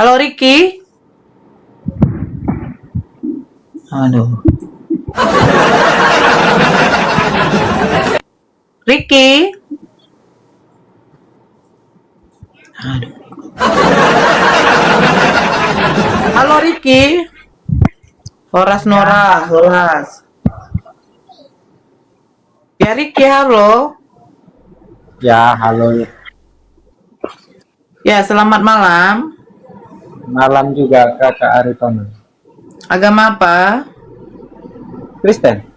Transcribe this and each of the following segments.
Halo Ricky. Aduh. Ricky. Aduh. Halo Ricky. Horas Nora, Horas. Ya Ricky, halo. Ya, halo. Ya, selamat malam. Malam juga Kakak Aritono. Agama apa? Kristen?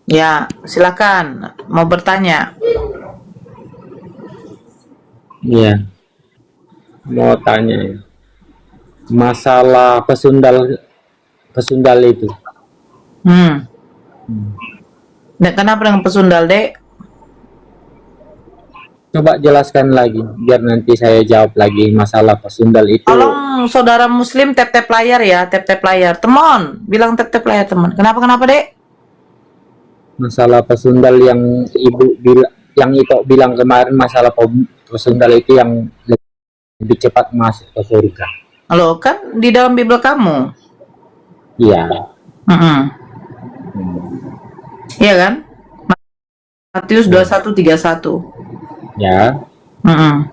Ya, silakan. Mau bertanya. Iya. Mau tanya ya. Masalah pesundal itu. Hmm. Nah, kenapa dengan pesundal, Dek? Coba jelaskan lagi biar nanti saya jawab lagi masalah pesundal itu. Tolong saudara muslim tap-tap layar ya, tap-tap layar. Temon, bilang tap-tap layar, teman. Kenapa, Dek? Masalah pesundal yang itu bilang kemarin, masalah pesundal itu yang lebih cepat masuk ke surga. Halo, kan di dalam Bible kamu. Iya. Iya kan? Matius 21:31. Ya. Mm-mm.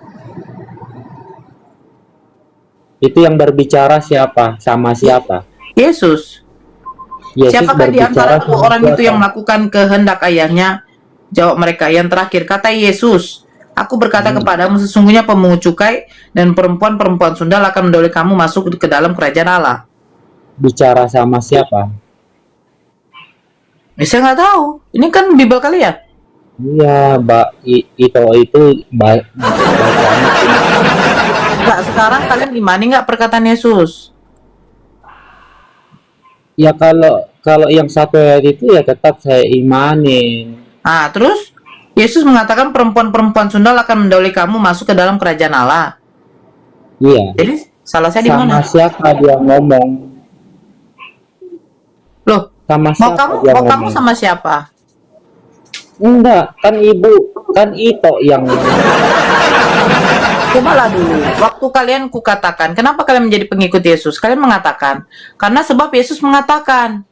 Itu yang berbicara siapa? Sama siapa? Yesus. Yesus Siapakah di antara berbicara dua sama orang itu siapa? yang melakukan kehendak ayahnya? Jawab mereka. Yang terakhir, kata Yesus, aku berkata kepadamu, sesungguhnya pemungut cukai dan perempuan-perempuan sundal akan mendahului kamu masuk ke dalam kerajaan Allah. Bicara sama siapa? Saya nggak tahu. Ini kan Bible kali ya? Iya, itu bacanya Nggak, sekarang kalian imani nggak perkataan Yesus? ya, kalau yang satu ayat itu ya tetap saya imanin. Nah, terus Yesus mengatakan perempuan-perempuan sundal akan mendahului kamu masuk ke dalam kerajaan Allah. Iya. Jadi salah saya di Sama mana? siapa dia ngomong? Loh, Sama mau siapa kamu dia mau kamu ngomong? sama siapa? Enggak, kan ibu, kan itu yang Cobalah dulu. Waktu kalian kukatakan, kenapa kalian menjadi pengikut Yesus? Kalian mengatakan, karena sebab Yesus mengatakan,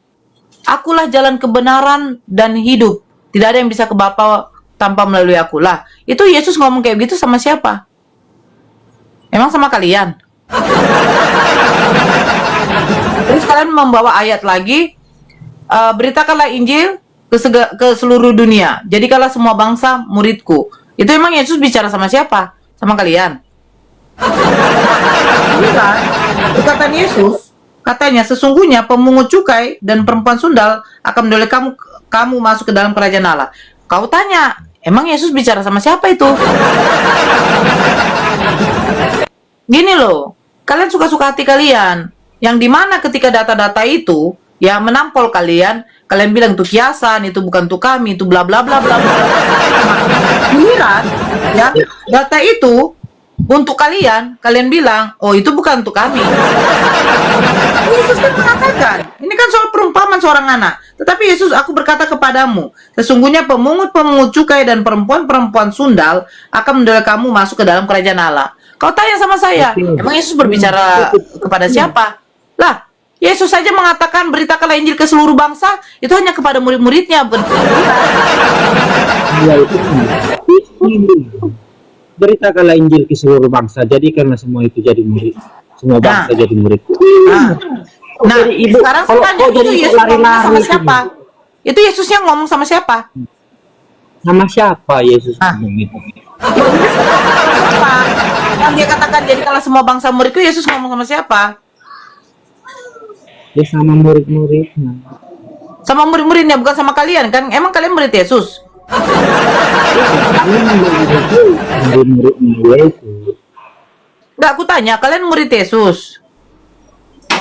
akulah jalan kebenaran dan hidup. Tidak ada yang bisa ke Bapa tanpa melalui akulah. Itu Yesus ngomong kayak gitu sama siapa? Emang sama kalian? Terus kalian membawa ayat lagi, beritakanlah Injil ke seluruh dunia. Jadikanlah semua bangsa muridku. Itu emang Yesus bicara sama siapa? Sama kalian? Bukan. Perkataan Yesus, katanya sesungguhnya pemungut cukai dan perempuan sundal akan mendahului kamu masuk ke dalam kerajaan Allah. Kau tanya, emang Yesus bicara sama siapa itu? Gini loh, kalian suka-suka hati kalian. Yang dimana ketika data-data itu yang menampol kalian, kalian bilang itu kiasan, itu bukan untuk kami, itu bla bla bla bla bla. Giliran, ya, data itu untuk kalian, kalian bilang, oh itu bukan untuk kami. Yesus kan mengatakan, ini kan soal perumpamaan seorang anak. Tetapi Yesus, aku berkata kepadamu, sesungguhnya pemungut-pemungut cukai dan perempuan-perempuan sundal akan mendahului kamu masuk ke dalam kerajaan Allah. Kau tanya sama saya, emang Yesus berbicara kepada siapa? Lah, Yesus saja mengatakan beritakanlah Injil ke seluruh bangsa, itu hanya kepada murid-muridnya, bukan kepada kita. dia itu beritakanlah Injil ke seluruh bangsa. Jadi karena semua itu jadi murid, semua bangsa jadi murid. Nah, jadi ibu, sekarang saya tanya, itu jadi Yesus ngomong sama lari-lari siapa? Itu Yesus yang ngomong sama siapa? sama siapa Yesus Ah. ngomong itu? Yesus ngomong sama siapa? Yang dia katakan jadikanlah semua bangsa muridku, Yesus ngomong sama siapa? Ya sama murid-muridnya. Sama murid-muridnya, bukan sama kalian kan? Emang kalian murid Yesus? Kami murid-muridnya Yesus. Nggak, aku tanya, kalian murid Yesus?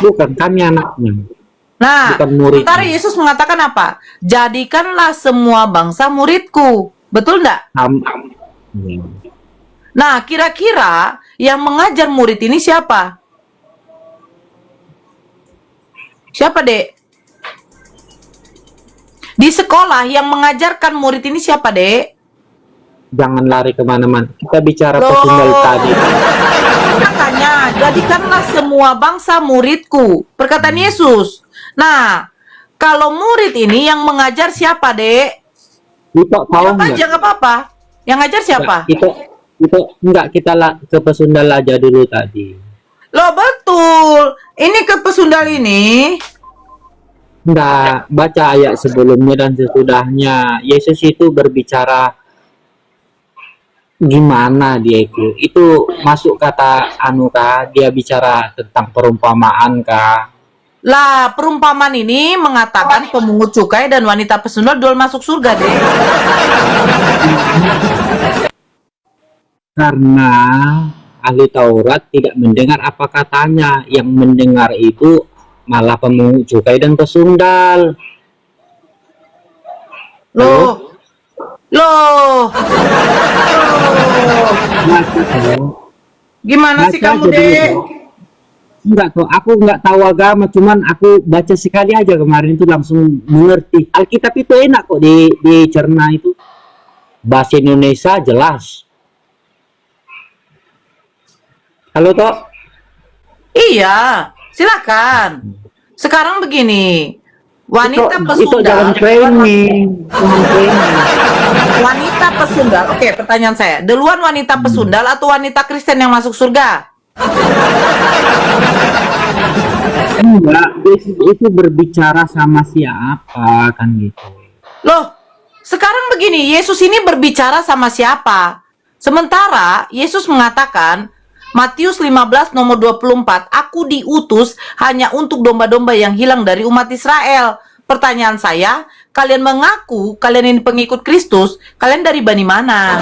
Bukan, kami anaknya. Nah, Bukan murid. sementara Yesus mengatakan apa? Jadikanlah semua bangsa muridku. Betul nggak? Ya. Nah, kira-kira yang mengajar murid ini siapa? Siapa, Dek? Di sekolah yang mengajarkan murid ini siapa, Dek? Jangan lari kemana-mana. Kita bicara Loh. pesundal tadi. Makanya, jadikanlah semua bangsa muridku. Perkataan Yesus. Nah, kalau murid ini yang mengajar siapa, Dek? Itu tahu Jawab nggak? aja, nggak apa-apa. Yang ngajar siapa? Itu enggak, kita ke pesundal aja dulu tadi. Loh, betul. Ini ke pesundal ini. Enggak, baca ayat sebelumnya dan sesudahnya. Yesus itu berbicara gimana dia itu masuk kata anu kah, dia bicara tentang perumpamaan kah? Lah, perumpamaan ini mengatakan pemungut cukai dan wanita pesundal dua masuk surga, Dek. Karena ahli Taurat tidak mendengar apa katanya, yang mendengar itu malah pemungut cukai dan pesundal. Loh. Loh. Gimana sih kamu, Dek? Enggak kok, aku enggak tahu agama, cuman aku baca sekali aja kemarin itu langsung mengerti. Alkitab itu enak kok dicerna itu. Bahasa Indonesia jelas. Halo Tok? Iya, silakan. Sekarang begini, wanita Itu jangan pesundal, training. wanita pesundal. Oke, pertanyaan saya, duluan wanita pesundal atau wanita Kristen yang masuk surga? Enggak, Yesus itu berbicara sama siapa kan gitu. Loh, sekarang begini, Yesus ini berbicara sama siapa? Sementara Yesus mengatakan, Matius 15 nomor 24, aku diutus hanya untuk domba-domba yang hilang dari umat Israel. Pertanyaan saya, kalian mengaku kalian ini pengikut Kristus, kalian dari Bani mana?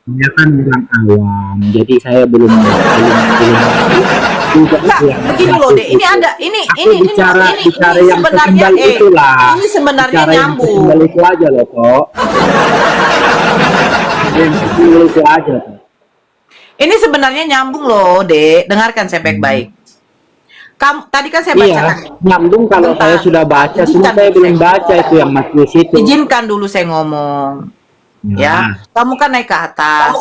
Dia kan bilang awam, jadi saya belum Enggak, begini loh, Dek. Ini ada ini bicara yang sebenarnya sesungguh itulah. ini sebenarnya Bicara yang nyambung. sesungguh itu aja loh kok. Yang sesungguh itu aja kok. Ini sebenarnya nyambung loh, Dek. Dengarkan saya baik-baik. Kamu tadi kan saya bacakan. Iya, nyambung kalau Bentar. saya sudah baca, cuma Izinkan saya dulu belum saya baca itu yang Matius itu. Izinkan dulu saya ngomong. Ya, kamu kan naik ke atas.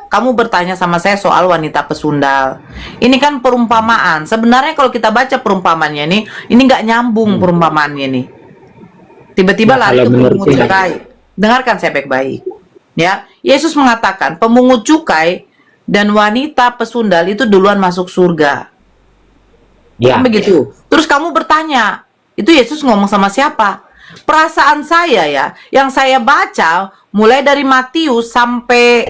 Kamu bertanya sama saya soal wanita pesundal. Ini kan perumpamaan. Sebenarnya kalau kita baca perumpamaannya ini nggak nyambung perumpamaannya nih. Tiba-tiba Nah, lari kalau ke menurut pemungut saya- cukai. Dengarkan saya baik-baik. Ya, Yesus mengatakan pemungut cukai dan wanita pesundal itu duluan masuk surga. Ya, Kan begitu. Terus kamu bertanya, itu Yesus ngomong sama siapa? Perasaan saya ya, yang saya baca mulai dari Matius sampai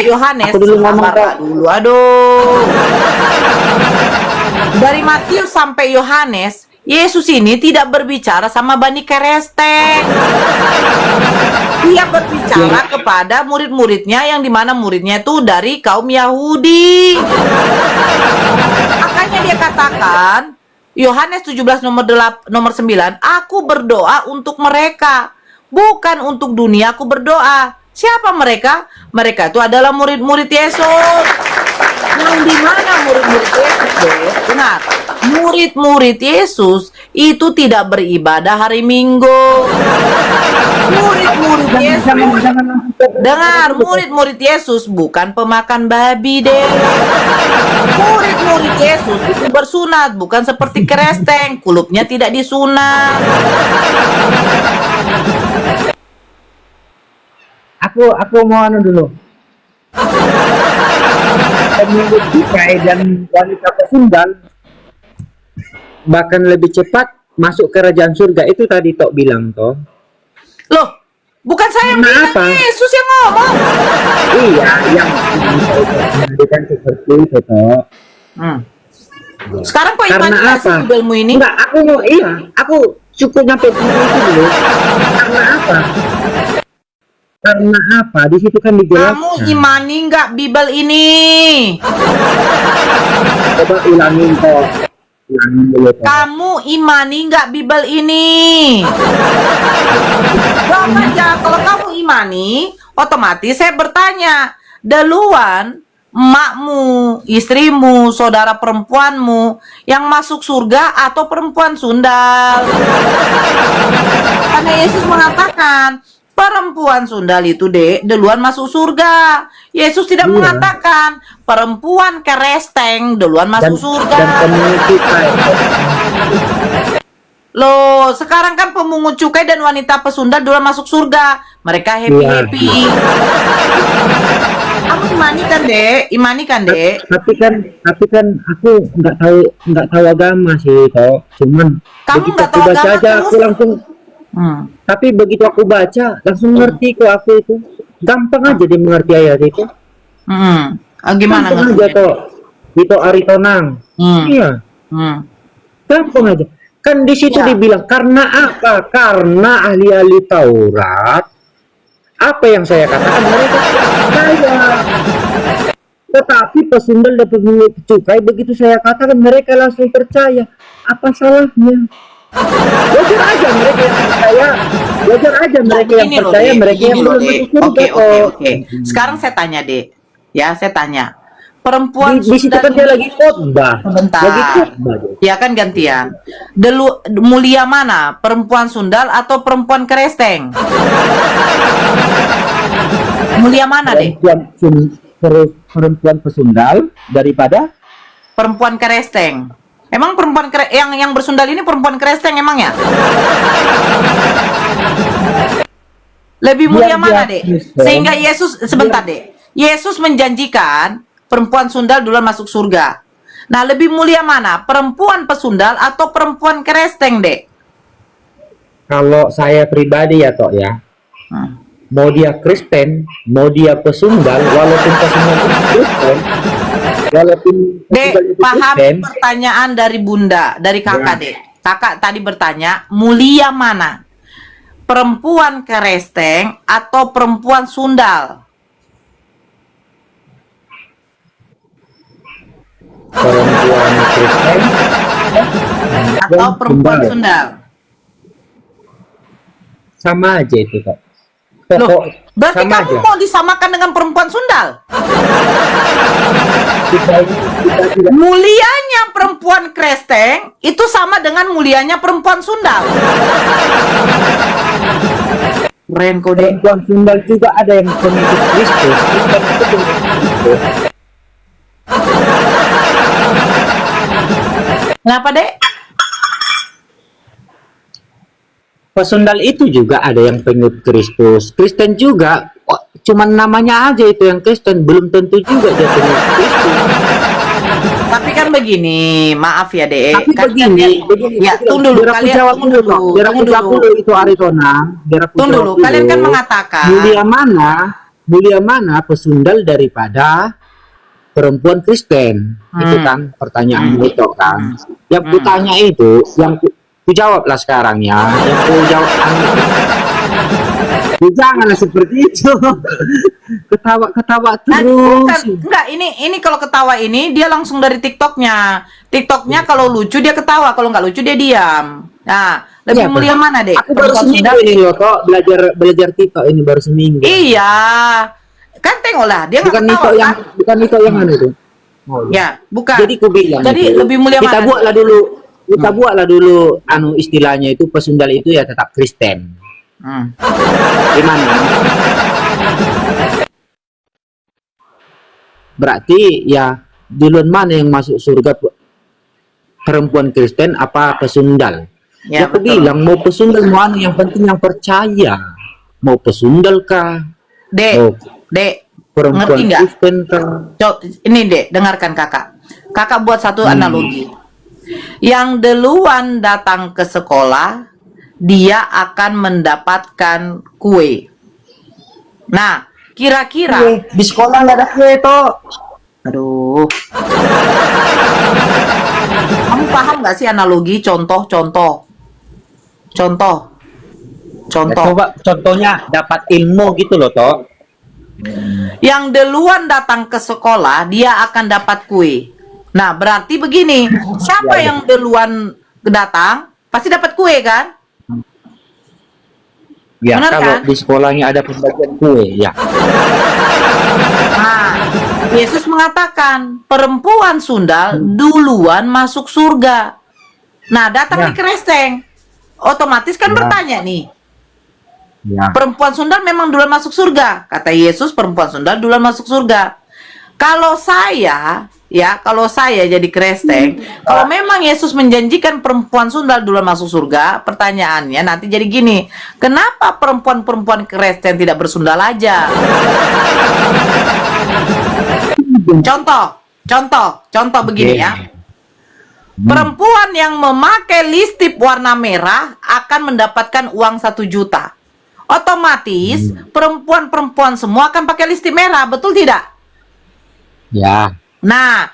Yohanes. Aku dulu ngomong, Sabar, Kak. Pak, dulu. Aduh. Dari Matius sampai Yohanes, Yesus ini tidak berbicara sama Bani Keresteng. Dia berbicara kepada murid-muridnya yang dimana muridnya itu dari kaum Yahudi. Makanya dia katakan, Yohanes 17 nomor 9, aku berdoa untuk mereka, bukan untuk dunia aku berdoa. Siapa mereka? Mereka itu adalah murid-murid Yesus. Yang dimana murid-murid Yesus, benar, murid-murid Yesus itu tidak beribadah hari Minggu. Murid-murid Yesus, dengar, murid-murid Yesus bukan pemakan babi, deh. Murid-murid Yesus itu bersunat, bukan seperti Kristeng, kulupnya tidak disunat. aku mau anu dulu. Pemungut cukai dan wanita pesundal bahkan lebih cepat masuk kerajaan surga, itu tadi Tok bilang toh. Loh, bukan saya yang bilang, Kenapa? Yesus yang ngomong. Iya, yang kan seperti itu toh. Sekarang kok Karena imajinasi apa? Bibelmu ini? Enggak, aku cukup nyampe di situ dulu. Karena apa? Karena apa? Di situ kan dijelaskan. Kamu imani nggak Bibel ini? Coba ulangin toh. Ulangin dulu toh. Kamu imani nggak Bibel ini? Jawab aja. Kalau kamu imani, otomatis saya bertanya, duluan emakmu, istrimu, saudara perempuanmu yang masuk surga atau perempuan sundal? Karena Yesus mengatakan, Perempuan sundal itu, Dek, duluan masuk surga. Yesus tidak Iya. mengatakan perempuan keresteng duluan Dan masuk surga. pemungut cukai. Loh, sekarang kan pemungut cukai dan wanita pesundal duluan masuk surga. Mereka happy-happy. Kamu imani kan, Dek? Imani kan, Dek? Tapi kan aku nggak tahu agama sih toh. Cuman Kamu begitu nggak aku tahu baca agama aja terus? aku langsung. Tapi begitu aku baca langsung ngerti kok aku itu. Gampang aja dia mengerti ayat itu. Gimana Gampang aja ngertinya? toh. Itu Aritonang. Hmm. Iya, Hmm. gampang aja. Kan di situ Ya. dibilang karena apa? Karena ahli-ahli Taurat apa yang saya katakan mereka percaya. Tetapi pesundal dan pemungut cukai begitu saya katakan mereka langsung percaya. Apa salahnya? Wajar aja mereka yang percaya. Wajar aja mereka yang Begini loh, percaya, Dek. mereka yang Begini loh, belum Dek. masuk surga Oke. kok. Sekarang saya tanya, Dek. Ya, saya tanya. Perempuan Di situ sundal kan dia ini- lagi khotbah. Sebentar. Lagi khotbah. dia. Ya kan gantian. Mulia mana? Perempuan sundal atau perempuan keresteng? Mulia mana, Dek? Perempuan pesundal daripada Perempuan keresteng. Emang yang bersundal ini perempuan keresteng emang ya? Lebih mulia Biar mana, dia Dek? Kristen. Sehingga Yesus sebentar, Dek. Yesus menjanjikan perempuan sundal duluan masuk surga. Nah, lebih mulia mana? Perempuan pesundal atau perempuan keresteng, Dek? kalau saya pribadi ya toh ya, mau dia Kristen, mau dia pesundal, walaupun pesundal itu Kristen, walaupun Dek, pesundal itu paham Kristen, pertanyaan dari Bunda, dari Kakak, Ya. Dek. Kakak tadi bertanya, mulia mana? Perempuan keresteng atau perempuan sundal? perempuan Kristen Atau perempuan sundal. sundal? Sama aja itu kok. Loh, Pokok berarti sama kamu aja. mau disamakan dengan perempuan sundal? Kita tidak Mulianya perempuan kresteng itu sama dengan mulianya perempuan sundal. Keren kok, Dek. perempuan sundal juga ada yang pengikut Kristus. Kristen itu pengikut Kristus. Kenapa, Dek? Pesundal itu juga ada yang pengikut Kristus. Kristen juga, cuman namanya aja itu yang Kristen, belum tentu juga dia pengikut Kristus. Tapi kan begini, maaf ya, Dek. Tapi Kan begini, ya, tunggu dulu, biar aku kalian jawab tunggu dulu, dulu, biar aku tunggu jawab dulu. dulu itu Aritona, biar aku Tunggu jawab dulu, kalian kan mengatakan mulia mana pesundal daripada perempuan Kristen? Itu kan pertanyaan itu kan. Yang kutanya itu, yang ku jawablah sekarang ya. Yang ku jawab janganlah seperti itu. Ketawa-ketawa Nah, terus. enggak, ini kalau ketawa ini dia langsung dari TikToknya. TikToknya kalau lucu dia ketawa, kalau nggak lucu dia diam. Nah, lebih Iya, mulia mana, Dek? Aku baru Perempuan seminggu sundal? ini loh kok belajar TikTok ini baru seminggu. Iya, kan tengoklah dia nggak Bukan ketawa TikTok yang kan? bukan TikTok yang mana itu. Oh, Ya, bukan. Jadi ku bilang Jadi itu, lebih mulia kita mana? buatlah dulu kita buatlah dulu istilahnya itu pesundal itu ya tetap Kristen. Gimana? Berarti ya duluan mana yang masuk surga perempuan Kristen apa pesundal? Ya, Aku betul. bilang mau pesundal mau yang penting yang percaya. Mau pesundal kah? Dek, Oh, Dek, perempuan ngerti nggak? Kristen kah? Ini, Dek, dengarkan kakak. Kakak buat satu analogi. Yang duluan datang ke sekolah, dia akan mendapatkan kue. Nah, kira-kira, Di sekolah nggak ada kue toh. aduh, kamu paham nggak sih analogi? Contoh. Ya, coba contohnya dapat ilmu gitu loh toh. Yang duluan datang ke sekolah, dia akan dapat kue. Nah, berarti begini, siapa yang duluan datang, pasti dapat kue kan? Ya Benar, kalau kan? di sekolahnya ada pembagian kue ya. Nah, Yesus mengatakan, perempuan sundal duluan masuk surga. Nah, datang Ya. di keresteng. Otomatis kan Ya. bertanya nih, Ya. Perempuan sundal memang duluan masuk surga. Kata Yesus, perempuan sundal duluan masuk surga. Kalau saya, ya, kalau saya jadi Kristen, kalau memang Yesus menjanjikan perempuan sundal duluan masuk surga, pertanyaannya nanti jadi gini, kenapa perempuan-perempuan Kristen tidak bersundal aja? Contoh begini ya. Perempuan yang memakai lipstik warna merah akan mendapatkan uang 1 juta. Otomatis perempuan-perempuan semua akan pakai lipstik merah, betul tidak? Ya. Nah,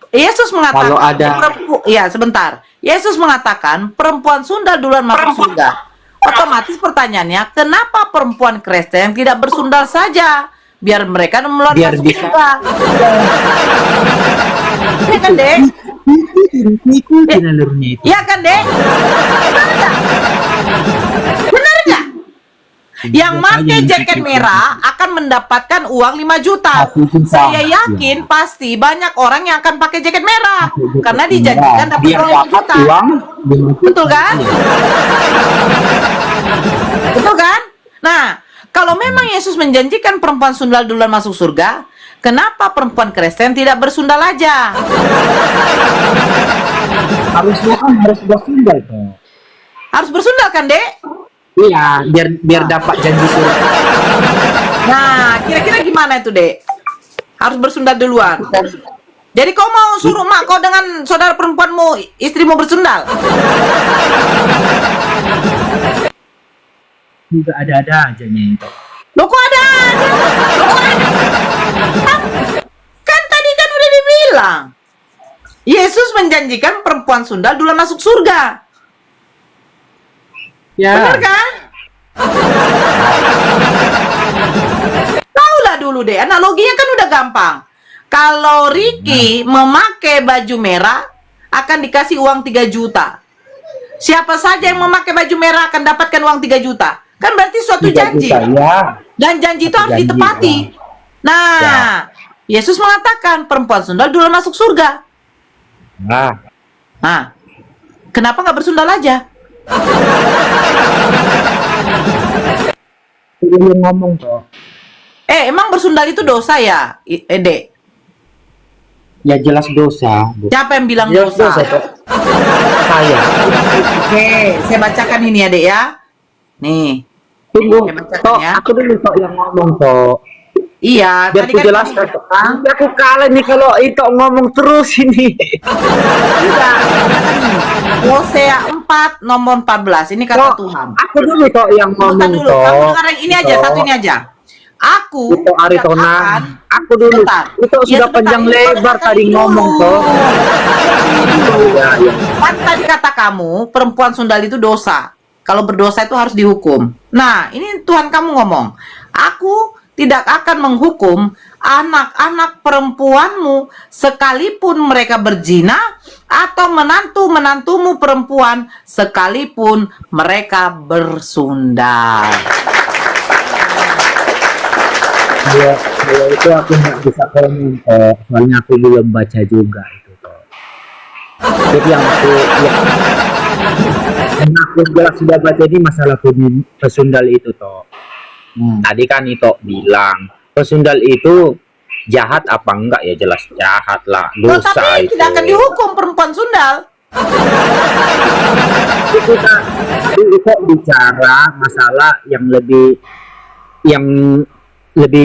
Yesus mengatakan, Kalau ada- ya sebentar. Yesus mengatakan perempuan sundal duluan masuk surga. Otomatis pertanyaannya, kenapa perempuan Kristen tidak bersundal saja? Biar mereka duluan Biar masuk bisa. surga. Iya kan, Dek? Ikutin alurnya itu. Iya kan, Dek? Benar nggak? Benar nggak? Yang pakai jaket merah akan mendapatkan uang 5 juta. 1 juta. Saya yakin pasti banyak orang yang akan pakai jaket merah karena dijanjikan dapat Biar uang 5 dapat juta. uang 5 juta. Betul kan? Betul kan? Nah, kalau memang Yesus menjanjikan perempuan sundal duluan masuk surga, kenapa perempuan Kristen tidak bersundal aja? Harusnya kan harus bersundal tuh. Harus bersundal kan, Dek? Iya, biar dapat janji surga. Nah, kira-kira gimana itu, Dek? Harus bersundal duluan. Jadi kau mau suruh mak kau dengan saudara perempuanmu, istrimu bersundal? Juga ada-ada aja nih itu. Loh kok ada? Loh kok ada? Kan tadi kan udah dibilang. Yesus menjanjikan perempuan sundal duluan masuk surga. Ya. Benar kan? Taulah dulu deh, analoginya kan udah gampang. Kalau Ricky memakai baju merah akan dikasih uang 3 juta. Siapa saja yang memakai baju merah akan dapatkan uang 3 juta. Kan berarti suatu 3 janji. juta, ya. Dan janji itu harus Janji, ditepati. Nah, Yesus mengatakan perempuan sundal duluan masuk surga. Nah, Nah, kenapa nggak bersundal aja? lu ngomong tuh. Emang bersundal itu dosa ya, Dek? Ya jelas dosa. Siapa yang bilang Jelas dosa? dosa tuh. Saya. Oke, saya bacakan ini ya, Dek ya. Nih, Tunggu, Saya bacakan toh, ya. aku dulu toh yang ngomong toh. iya. Biar tadi ku kan jelaskan. kamu bilang, Nanti aku kalah nih kalau itu ngomong terus ini. iya, Hosea 4 nomor 14. Ini kata Toh, Tuhan. aku dulu toh yang Bukan ngomong dulu, toh. kamu dengar yang ini aja, Toh. satu ini aja. Aku Itu Aritona. katakan, Aku dulu. sebentar. Itu Ya, sudah sebentar, panjang ini lebar dengarkan tadi ini ngomong dulu. toh. Ya, ya. Kan tadi kata kamu, perempuan sundal itu dosa. Kalau berdosa itu harus dihukum. Nah, ini Tuhan kamu ngomong. Aku tidak akan menghukum anak-anak perempuanmu sekalipun mereka berzina atau menantu-menantumu perempuan sekalipun mereka bersundal. Ya, itu aku nggak bisa komen toh. Soalnya aku belum baca juga itu toh. Jadi yang aku jelas sudah baca di masalah pesundal itu toh. Tadi kan itu bilang pesundal itu jahat apa enggak, ya jelas jahat lah, Loh, dosa tapi itu. tidak akan dihukum perempuan sundal. Itu kan itu bicara masalah yang lebih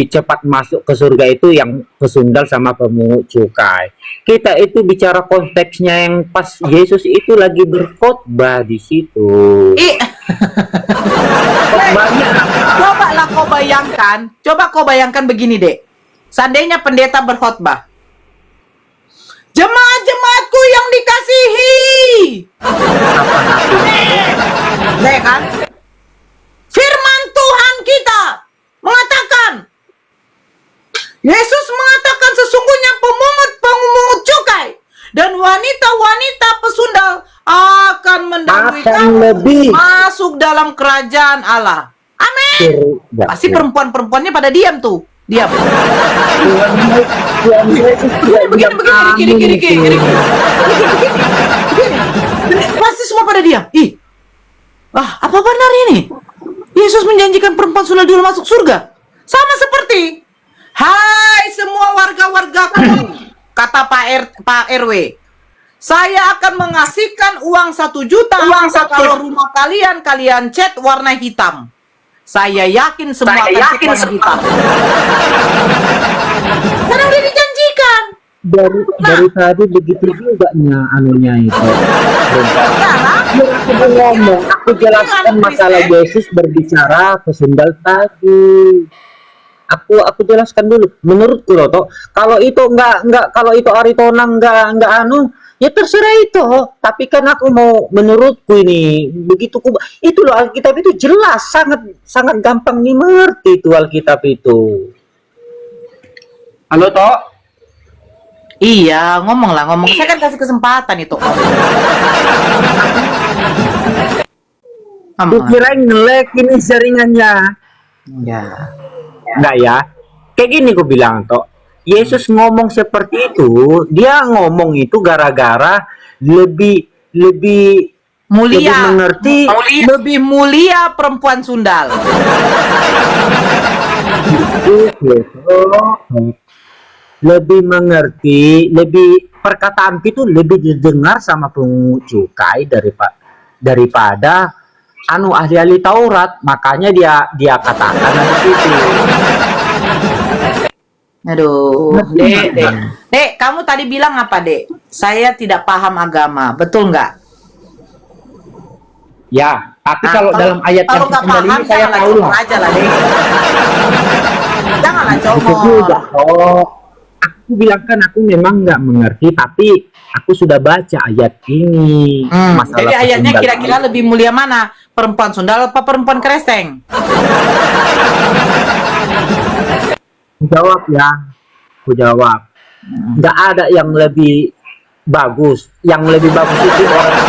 cepat masuk ke surga itu yang pesundal sama pemungut cukai. Kita itu bicara konteksnya yang pas Yesus itu lagi berkhotbah di situ. Khotbahnya Coba kau bayangkan begini, Dek. Seandainya pendeta berkhotbah. Jemaat-jemaatku yang dikasihi. Dek kan? Firman Tuhan kita mengatakan, Yesus mengatakan sesungguhnya pemungut cukai dan wanita-wanita pesundal akan mendahului akan kamu lebih masuk dalam kerajaan Allah. Amin. surga. Pasti perempuan-perempuannya pada diam tuh. Diam. Tuhan Yesus tidak diam. Begini. Pasti semua pada diam. Ih. Wah, apa benar ini? Yesus menjanjikan perempuan sundal dulu masuk surga. Sama seperti, hai semua warga-wargaku, kata Pak RW, saya akan mengasihkan uang 1 juta kalau rumah kalian cat warna hitam. Saya yakin semua akan cat warna hitam. Karena udah dijanjikan. Dari tadi begitu juga anunya itu. Aku ngomong, aku jelaskan masalah Yesus berbicara ke sundal tadi. Aku jelaskan dulu. Menurutku loh, toh, kalau itu enggak kalau itu Aritona enggak anu, ya terserah itu. Tapi kan aku mau menurutku ini begitu itu loh, Alkitab itu jelas, sangat gampang dimengerti itu Alkitab itu. Halo, toh? Iya, ngomong. Saya kan kasih kesempatan itu. Aku kira nge-lag ini jaringannya. Ya. Enggak ya. Kayak gini aku bilang, toh. Yesus ngomong seperti itu, dia ngomong itu gara-gara lebih Mulia, mengerti, lebih mulia perempuan sundal. lebih mengerti, lebih perkataan itu lebih didengar sama pungut cukai daripada anu ahli-ahli Taurat, makanya dia katakan di situ. Aduh, Dek, kamu tadi bilang apa, Dek? Saya tidak paham agama, betul nggak? Ya, tapi Nah, kalau dalam ayat kalau yang nggak kembali paham, ini saya janganlah tahu comot lah. aja lah, Dek. Janganlah Itu comot. juga, toh. Aku bilang kan aku memang nggak mengerti, tapi aku sudah baca ayat ini. Masalah Jadi ayatnya kesundal kira-kira ini. lebih mulia mana? Perempuan sundal apa perempuan kreseng? Jawab ya, aku jawab. Nggak ada yang lebih bagus. Yang lebih bagus itu orang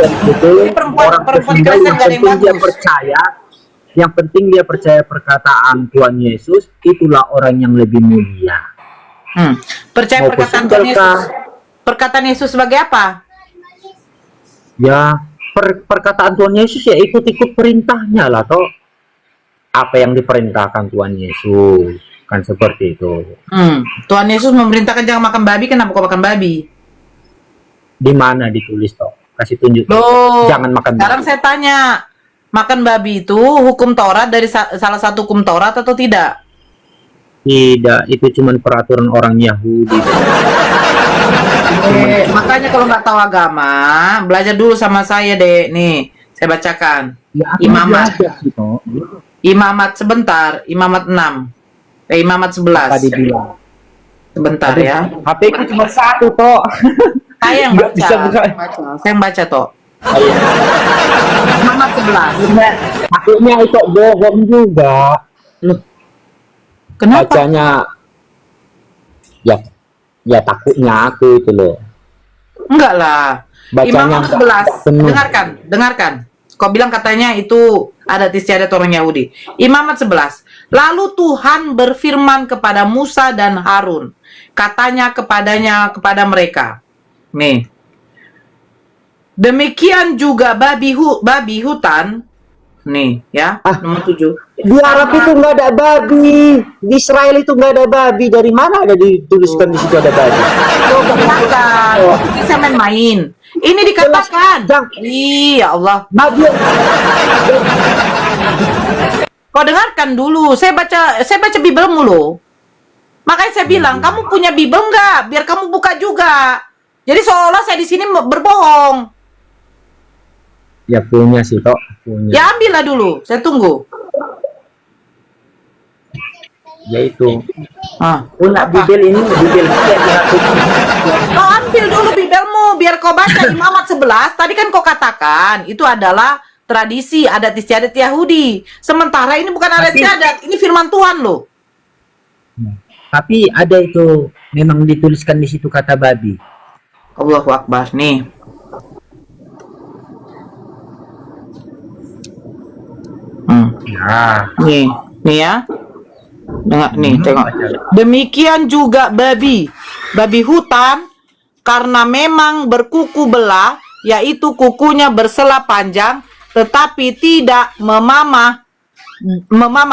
itu orang perempuan kesundal Kristen yang nggak ada yang penting dia bagus. percaya. Yang penting dia percaya perkataan Tuhan Yesus, itulah orang yang lebih mulia. Percaya Mau perkataan kesundal Tuhan Yesus. kah? Perkataan Yesus sebagai apa? Ya, perkataan Tuhan Yesus ya ikut-ikut perintahnya lah, toh. Apa yang diperintahkan Tuhan Yesus, kan seperti itu. Tuhan Yesus memerintahkan jangan makan babi, kenapa kau makan babi? Di mana ditulis, toh? Kasih tunjuk. Loh, Jangan makan sekarang babi. saya tanya, makan babi itu hukum Taurat dari salah satu hukum Taurat atau tidak? Tidak, itu cuma peraturan orang Yahudi. Makanya kalau nggak tahu agama, belajar dulu sama saya, Dek. Nih, saya bacakan. Ya, aku Imamat. belajar sih, toh. Imamat sebentar, Imamat 6. Imamat 11. Apa dibilang? Sebentar ya. HP ku cuma satu, toh. Saya yang Nggak baca. bisa buka. Saya yang baca, toh. Ayo. Imamat 11. Akhirnya itu bohong juga. Loh. Kenapa? Bacanya ya takutnya aku itu loh. Enggak lah. Bacanya Imamat enggak 11. penuh. Dengarkan. Kau bilang katanya itu adat istiadat orang Yahudi. Imamat 11. Lalu Tuhan berfirman kepada Musa dan Harun. Katanya kepada mereka. Nih. Demikian juga babi hutan. Nih, ya. Nomor 7. Di Arab itu nggak ada babi, di Israel itu nggak ada babi. Dari mana ada dituliskan di situ ada babi? Dengarkan. Bisa main-main. Ini dikatakan. Iya Allah. Babi. Kau dengarkan dulu. Saya baca Bibelmu loh. Makanya saya bilang, kamu punya Bibel nggak? Biar kamu buka juga. Jadi seolah saya di sini berbohong. Ya punya sih, toh. Punya. Ya ambillah dulu. Saya tunggu. Ya itu. Apa? Bibel ini Bibel Kau ambil dulu Bibelmu. Biar kau baca Imamat 11. Tadi kan kau katakan, itu adalah tradisi adat istiadat Yahudi. Sementara ini bukan adat istiadat. Ini firman Tuhan loh. Tapi ada itu memang dituliskan di situ kata babi. Allahu Akbar. Nih. Ya. Nih ya. Dengar nih, tengok. Demikian juga babi hutan karena memang berkuku belah, yaitu kukunya bersela panjang, tetapi tidak memamah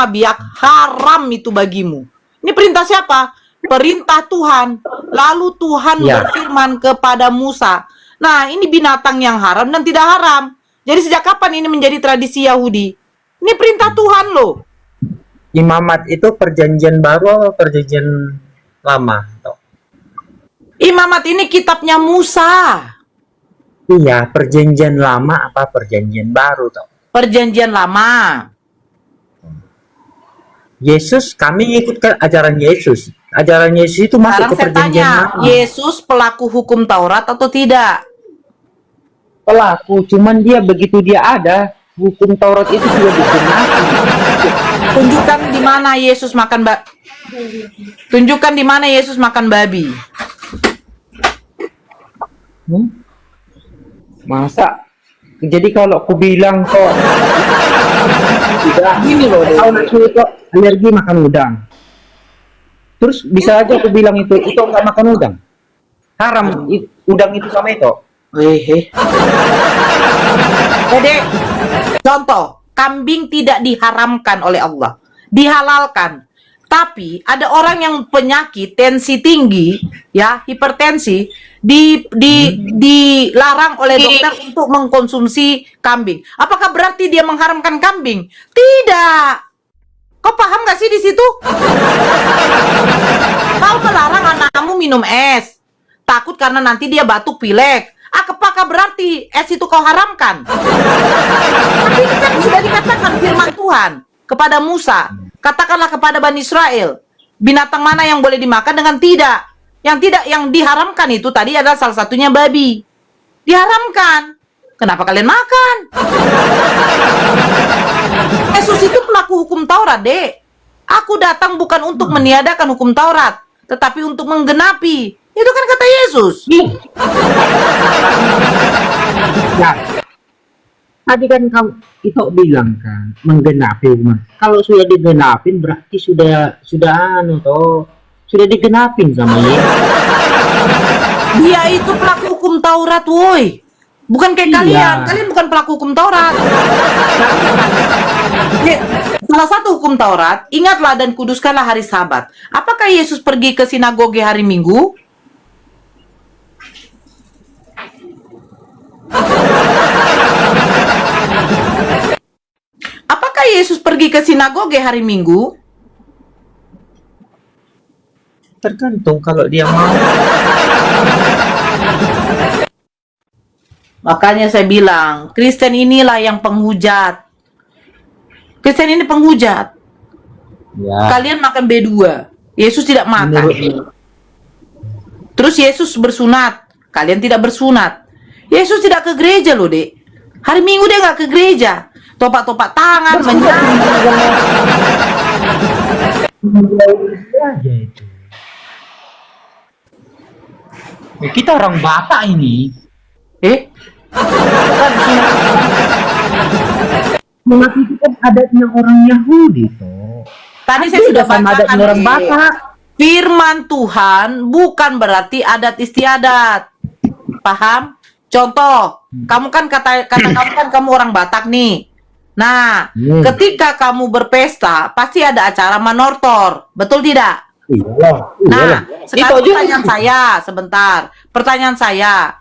biak, haram itu bagimu. Ini perintah siapa? Perintah Tuhan. Lalu Tuhan Ya. berfirman kepada Musa. Nah, ini binatang yang haram dan tidak haram. Jadi sejak kapan ini menjadi tradisi Yahudi? Ini perintah Tuhan loh. Imamat itu perjanjian baru atau perjanjian lama? Toh? Imamat ini kitabnya Musa. Iya, perjanjian lama apa perjanjian baru toh? Perjanjian lama. Yesus, kami ikut ke ajaran Yesus. Ajaran Yesus itu masuk Sekarang ke saya perjanjian tanya, lama. Yesus pelaku hukum Taurat atau tidak? Pelaku, cuman dia begitu dia ada, hukum Taurat itu sudah digenapi. Tunjukkan di mana Yesus makan Tunjukkan di mana Yesus makan babi. Masa? Jadi kalau aku bilang kok tidak, Gini loh, Dek. tahun aku itu alergi makan udang. Terus bisa aja aku bilang itu nggak makan udang. Haram udang itu sama itu. Jadi, contoh, kambing tidak diharamkan oleh Allah, dihalalkan. Tapi ada orang yang penyakit tensi tinggi, ya, hipertensi, dilarang oleh dokter untuk mengkonsumsi kambing. Apakah berarti dia mengharamkan kambing? Tidak. Kau paham gak sih di situ? Kau melarang anakmu minum es, takut karena nanti dia batuk pilek. Apakah berarti es itu kau haramkan? Tapi ini kan sudah dikatakan firman Tuhan kepada Musa. Katakanlah kepada Bani Israel, binatang mana yang boleh dimakan dengan tidak. Yang diharamkan itu tadi adalah salah satunya babi. Diharamkan. Kenapa kalian makan? Yesus itu pelaku hukum Taurat, Dek. Aku datang bukan untuk meniadakan hukum Taurat, tetapi untuk menggenapi. Itu kan kata Yesus. Ya. Tadi kan kamu itu bilang kan menggenapi hukuman. Kalau sudah digenapin berarti sudah sudah digenapin sama Yesus. Dia itu pelaku hukum Taurat, woi. Bukan kayak Iya. kalian bukan pelaku hukum Taurat. Salah satu hukum Taurat, ingatlah dan kuduskanlah hari Sabat. Apakah Yesus pergi ke sinagoge hari Minggu? Apakah Yesus pergi ke sinagoge hari Minggu? Tergantung kalau dia mau. Makanya saya bilang, Kristen inilah yang penghujat. Kristen ini penghujat. Ya. Kalian makan B2, Yesus tidak makan. Terus Yesus bersunat, kalian tidak bersunat. Yesus tidak ke gereja loh, Dek. Hari Minggu dia nggak ke gereja. Topak-topak tangan, menyanyi. Aja itu. Ya, kita orang Batak ini. Sunat itu kan adatnya orang Yahudi toh. Tadi saya sudah sama bacakan, adatnya orang Dek. Batak. Firman Tuhan bukan berarti adat istiadat. Paham? Contoh, kamu kan kata kamu kan kamu orang Batak nih. Nah, ketika kamu berpesta, pasti ada acara manortor. Betul tidak? Iyalah. Nah, sekarang Itu aja. pertanyaan saya, sebentar. Pertanyaan saya,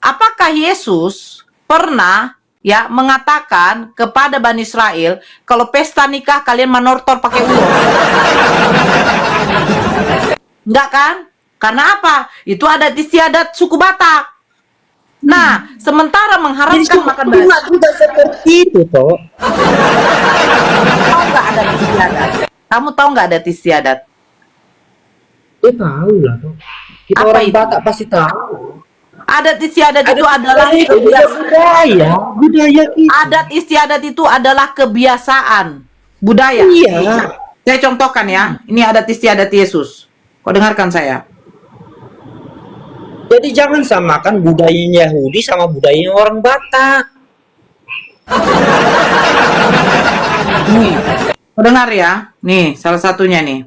apakah Yesus pernah ya mengatakan kepada Bani Israel kalau pesta nikah kalian manortor pakai ulos? Enggak kan? Karena apa? Itu adat istiadat suku Batak. Nah, sementara mengharamkan makan basi. Juga seperti itu toh. Tahu nggak adat istiadat? Kamu tahu nggak adat istiadat? Tahu lah toh. Kita Apa orang itu? Batak pasti tahu. Adat istiadat itu adalah budaya kita. adat istiadat itu adalah kebiasaan budaya. Iya. Saya contohkan ya. Ini adat istiadat Yesus. Kau dengarkan saya. Jadi jangan samakan budayanya Yahudi sama budayanya orang Batak. Nih, kau dengar ya. Nih, salah satunya nih.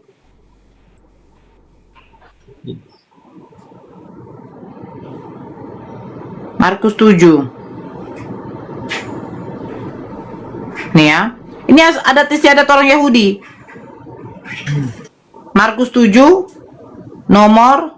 Markus 7. Nih ya. Ini adat istiadat orang Yahudi. Markus 7 nomor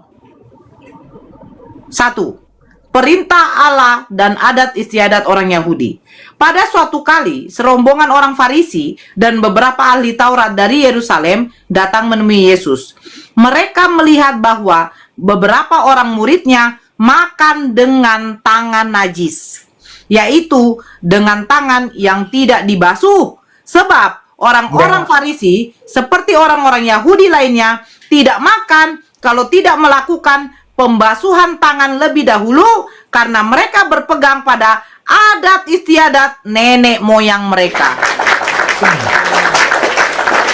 1. Perintah Allah dan adat istiadat orang Yahudi. Pada suatu kali, serombongan orang Farisi dan beberapa ahli Taurat dari Yerusalem datang menemui Yesus. Mereka melihat bahwa beberapa orang muridnya makan dengan tangan najis, yaitu dengan tangan yang tidak dibasuh. Sebab orang-orang Farisi seperti orang-orang Yahudi lainnya tidak makan kalau tidak melakukan pembasuhan tangan lebih dahulu, karena mereka berpegang pada adat istiadat nenek moyang mereka.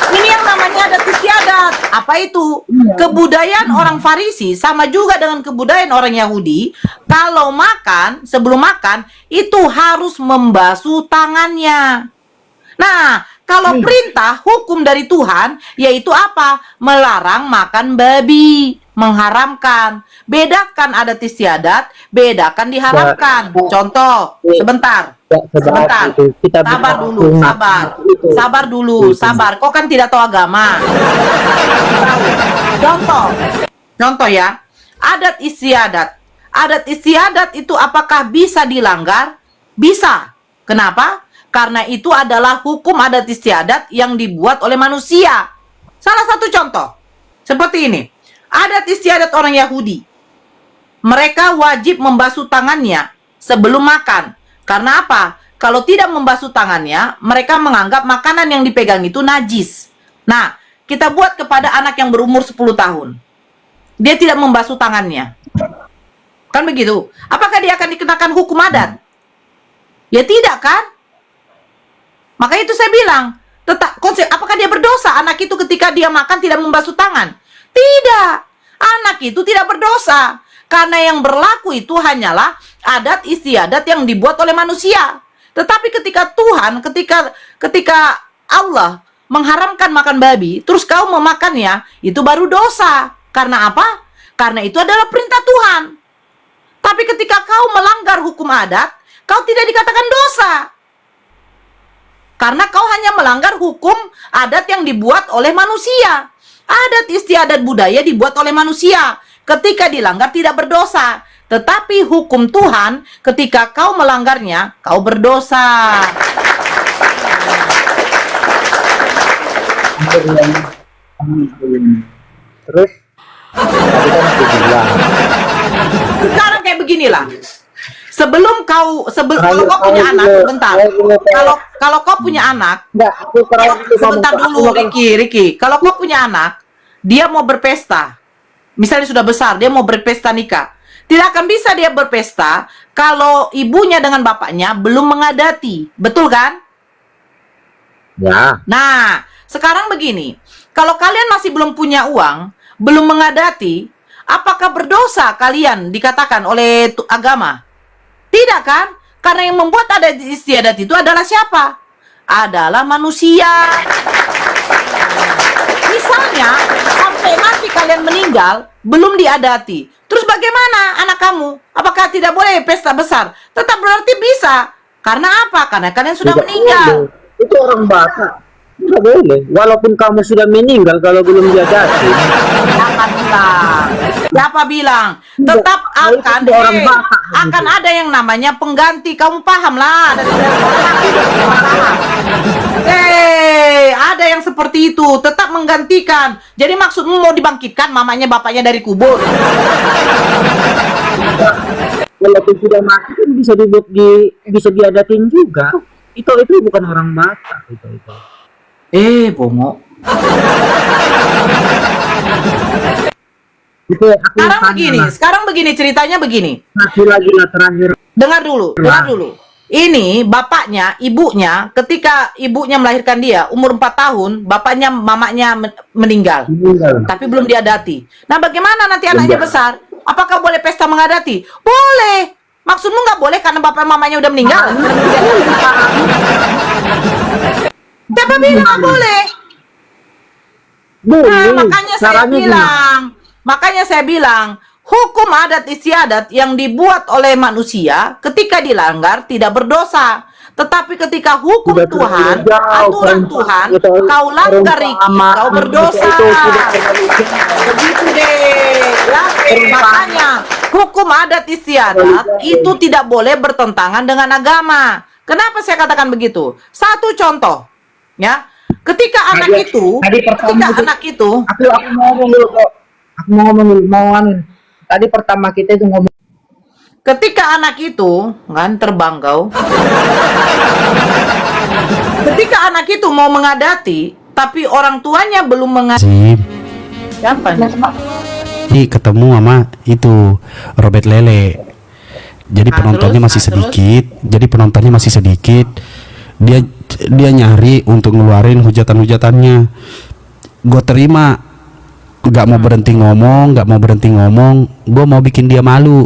Ini yang namanya adat istiadat. Apa itu? Kebudayaan orang Farisi sama juga dengan kebudayaan orang Yahudi. Kalau makan, sebelum makan itu harus membasuh tangannya. Nah, kalau perintah hukum dari Tuhan yaitu apa? Melarang makan babi, mengharamkan. Bedakan adat istiadat, bedakan diharamkan. Contoh, sebentar. Sebentar. Sabar dulu, sabar dulu, sabar. Kau kan tidak tahu agama. Contoh ya. Adat istiadat. Adat istiadat itu apakah bisa dilanggar? Bisa. Kenapa? Karena itu adalah hukum adat istiadat yang dibuat oleh manusia. Salah satu contoh seperti ini. Adat istiadat orang Yahudi. Mereka wajib membasuh tangannya sebelum makan. Karena apa? Kalau tidak membasuh tangannya, mereka menganggap makanan yang dipegang itu najis. Nah, kita buat kepada anak yang berumur 10 tahun. Dia tidak membasuh tangannya. Kan begitu? Apakah dia akan dikenakan hukum adat? Ya tidak kan? Maka itu saya bilang, apakah dia berdosa anak itu ketika dia makan tidak membasuh tangan? Tidak. Anak itu tidak berdosa. Karena yang berlaku itu hanyalah adat istiadat yang dibuat oleh manusia. Tetapi ketika Tuhan, ketika Allah mengharamkan makan babi, terus kau memakannya, itu baru dosa. Karena apa? Karena itu adalah perintah Tuhan. Tapi ketika kau melanggar hukum adat, kau tidak dikatakan dosa. Karena kau hanya melanggar hukum adat yang dibuat oleh manusia. Adat istiadat budaya dibuat oleh manusia. Ketika dilanggar tidak berdosa. Tetapi hukum Tuhan ketika kau melanggarnya, kau berdosa. Terus tadi kan aku bilang Sekarang kayak beginilah. Sebelum kalau kau punya anak, sebentar. Kalau kau punya anak, sebentar dulu, Ricky. Kalau kau punya anak, dia mau berpesta. Misalnya sudah besar, dia mau berpesta nikah. Tidak akan bisa dia berpesta kalau ibunya dengan bapaknya belum mengadati. Betul kan? Ya. Nah, sekarang begini. Kalau kalian masih belum punya uang, belum mengadati, apakah berdosa kalian dikatakan oleh agama? Tidak kan? Karena yang membuat adat istiadat itu adalah siapa? Adalah manusia. Misalnya, sampai nanti kalian meninggal, belum diadati. Terus bagaimana anak kamu? Apakah tidak boleh pesta besar? Tetap berarti bisa. Karena apa? Karena kalian sudah meninggal. Itu orang Batak. Tidak boleh. Walaupun kamu sudah meninggal kalau belum diadati. Siapa bilang? Tetap akan akan ada yang namanya pengganti. Kamu paham lah. Ada yang seperti itu. Tetap menggantikan. Jadi maksudmu mau dibangkitkan mamanya bapaknya dari kubur? Walaupun sudah mati kan bisa diadatin juga. Itu bukan orang Batak itu. Bongo. Sekarang begini ceritanya begini. Satu lagi lah terakhir. Dengar dulu. Ini bapaknya, ibunya, ketika ibunya melahirkan dia umur 4 tahun, mamanya meninggal. Tapi belum diadati. Nah, bagaimana nanti anaknya besar? Apakah boleh pesta mengadati? Boleh. Maksudmu nggak boleh karena bapak mamanya udah meninggal? Siapa bilang nggak boleh? Nah, makanya saya bilang, hukum adat istiadat yang dibuat oleh manusia ketika dilanggar tidak berdosa. Tetapi ketika hukum Sudah Tuhan, terlalu jauh, aturan Pak. Tuhan, Itu kau langgar Riki, perumpamaan kau berdosa. itu sudah terlalu jauh. Begitu deh. Ya, makanya hukum adat istiadat itu tidak boleh bertentangan dengan agama. Kenapa saya katakan begitu? Satu contoh, ya. Ketika anak itu, Aku mau ngomong dulu kok. Aku mau ngomong dulu, tadi pertama kita itu ngomong ketika anak itu kan terbang kau. Ketika anak itu mau mengadati, tapi orang tuanya belum mengadati. Sim, Siapa nih? ketemu sama itu Robert Lele. Jadi penontonnya masih sedikit. Jadi penontonnya masih sedikit. Dia nyari untuk ngeluarin hujatan-hujatannya. Gue terima. Gak mau berhenti ngomong. Gue mau bikin dia malu.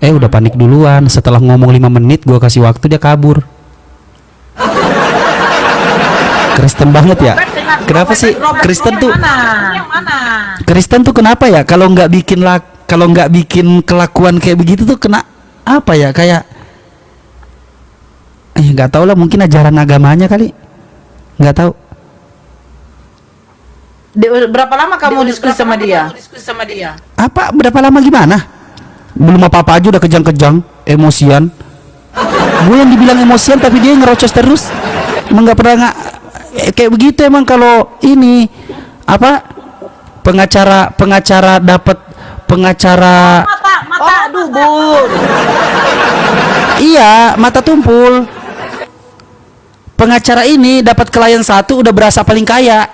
Udah panik duluan. Setelah ngomong 5 menit, gue kasih waktu, dia kabur. Kristen banget ya. Kenapa sih Kristen tuh? Kristen tuh kenapa ya? Kalau nggak bikin kelakuan kayak begitu tuh kena apa ya? Kayak nggak tahu lah, mungkin ajaran agamanya kali. Nggak tahu. Berapa lama kamu diskusi sama dia? Apa berapa lama gimana? Belum apa-apa aja udah kejang-kejang, emosian. Gue yang dibilang emosian tapi dia ngerocos terus. Emang nggak pernah kayak begitu emang. Kalau ini apa pengacara dapat pengacara Mata dubur. iya, mata tumpul. Pengacara ini dapat klien satu udah berasa paling kaya.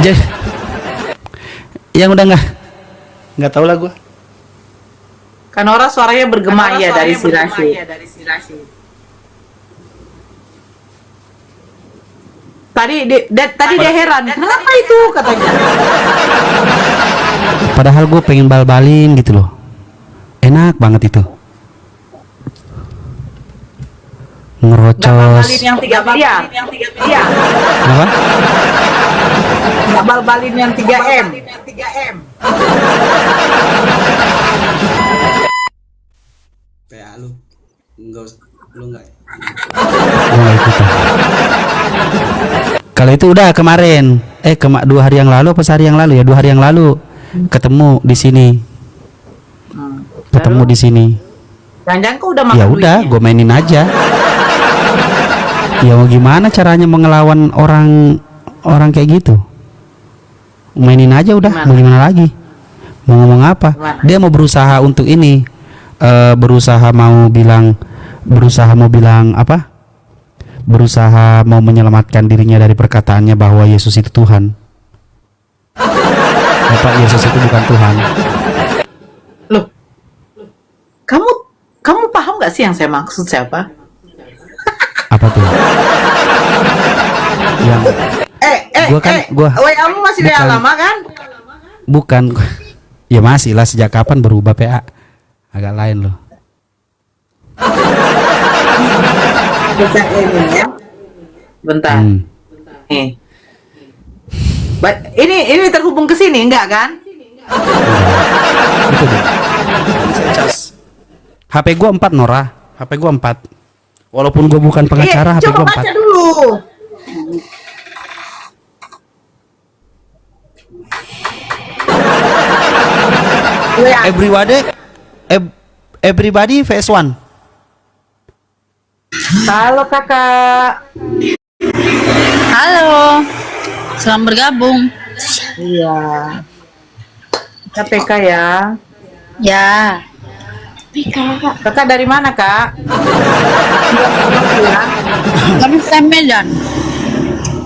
Jadi yang udah nggak tahu lah gue. Kan orang suaranya bergema ya dari si Rashid. Tadi dia heran, kenapa itu katanya? Padahal gue pengen bal-balin gitu loh. Enak banget itu. Gak Ngerocos. balbalin yang 3 miliar. Apa? Gak balbalin yang 3M. PA lu enggak lu enggak ya? Gua nggak ikutan. Kalau itu udah kemarin, 2 hari yang lalu apa sehari yang lalu ya? 2 hari yang lalu ketemu di sini. Ketemu di sini. Jangan-jangan kau udah makan Ya udah, duitnya? gue mainin aja. Ya mau gimana caranya mengelawan orang kayak gitu? Mainin aja udah. Gimana? Mau gimana lagi? Mau ngomong apa? Gimana? Dia mau berusaha untuk ini, berusaha mau bilang apa? Berusaha mau menyelamatkan dirinya dari perkataannya bahwa Yesus itu Tuhan. Pak, Yesus itu bukan Tuhan. Loh, kamu paham gak sih yang saya maksud siapa? Apa tuh? Yang gua WA-mu masih bukan. lama kan? bukan. Ya masih lah, sejak kapan berubah PA? Agak lain loh. Baca ini ya. Bentar. Nih. Ini terhubung ke sini enggak kan? Itu deh. Saya cas. HP gua 4 Nora. HP gua 4. Walaupun gua bukan pengacara, HP Coba gua 4. baca dulu. Everybody VS1. Halo kakak. Halo, selamat bergabung. Iya. KPK ya. Ya, Kakak dari mana kak? kami dari Medan.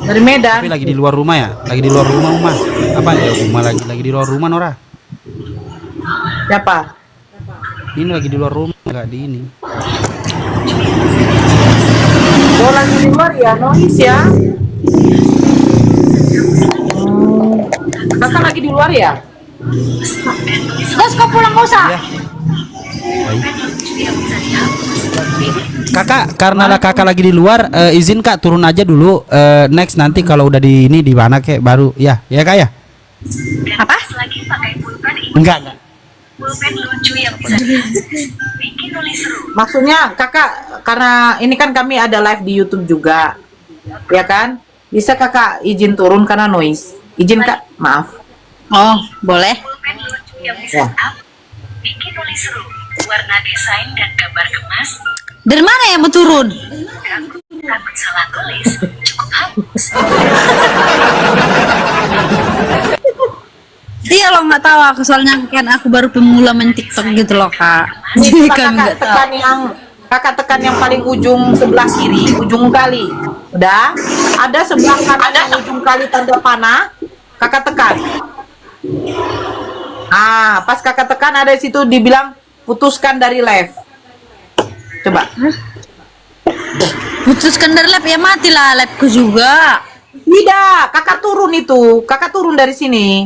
Dari Medan. Tapi lagi di luar rumah ya? Lagi di luar rumah, Uma. Apa ya? Uma lagi di luar rumah, Nora. Siapa? Ini lagi di luar rumah, enggak di ini. Oh lagi di luar ya, noise ya. Kakak lagi di luar ya? Terus kau pulang gak usah? Iya. Baik. Kakak, karena lah kakak lagi di luar, izin kak turun aja dulu. Next nanti kalau udah di ini di mana kayak baru ya kak ya? Apa? Enggak. Maksudnya kakak, karena ini kan kami ada live di YouTube juga, ya kan? Bisa kakak izin turun karena noise. Izin kak, maaf. Oh, boleh. Ya. Bikin tulis seru, warna desain dan gambar gemas. Dari mana yang mau turun? Takut salah tulis, cukup hapus. Iya lo nggak tahu aku soalnya kan aku baru pemula main TikTok gitu loh kak. Jadi Coba kan nggak tahu. kakak tekan yang paling ujung sebelah kiri, ujung kali. Udah, ada sebelah kanan yang ujung kali tanda panah, kakak tekan. Ah, pas kakak tekan ada di situ dibilang putuskan dari live. Coba. Putuskan dari lab ya matilah labku juga. Tidak, kakak turun itu. Kakak turun dari sini.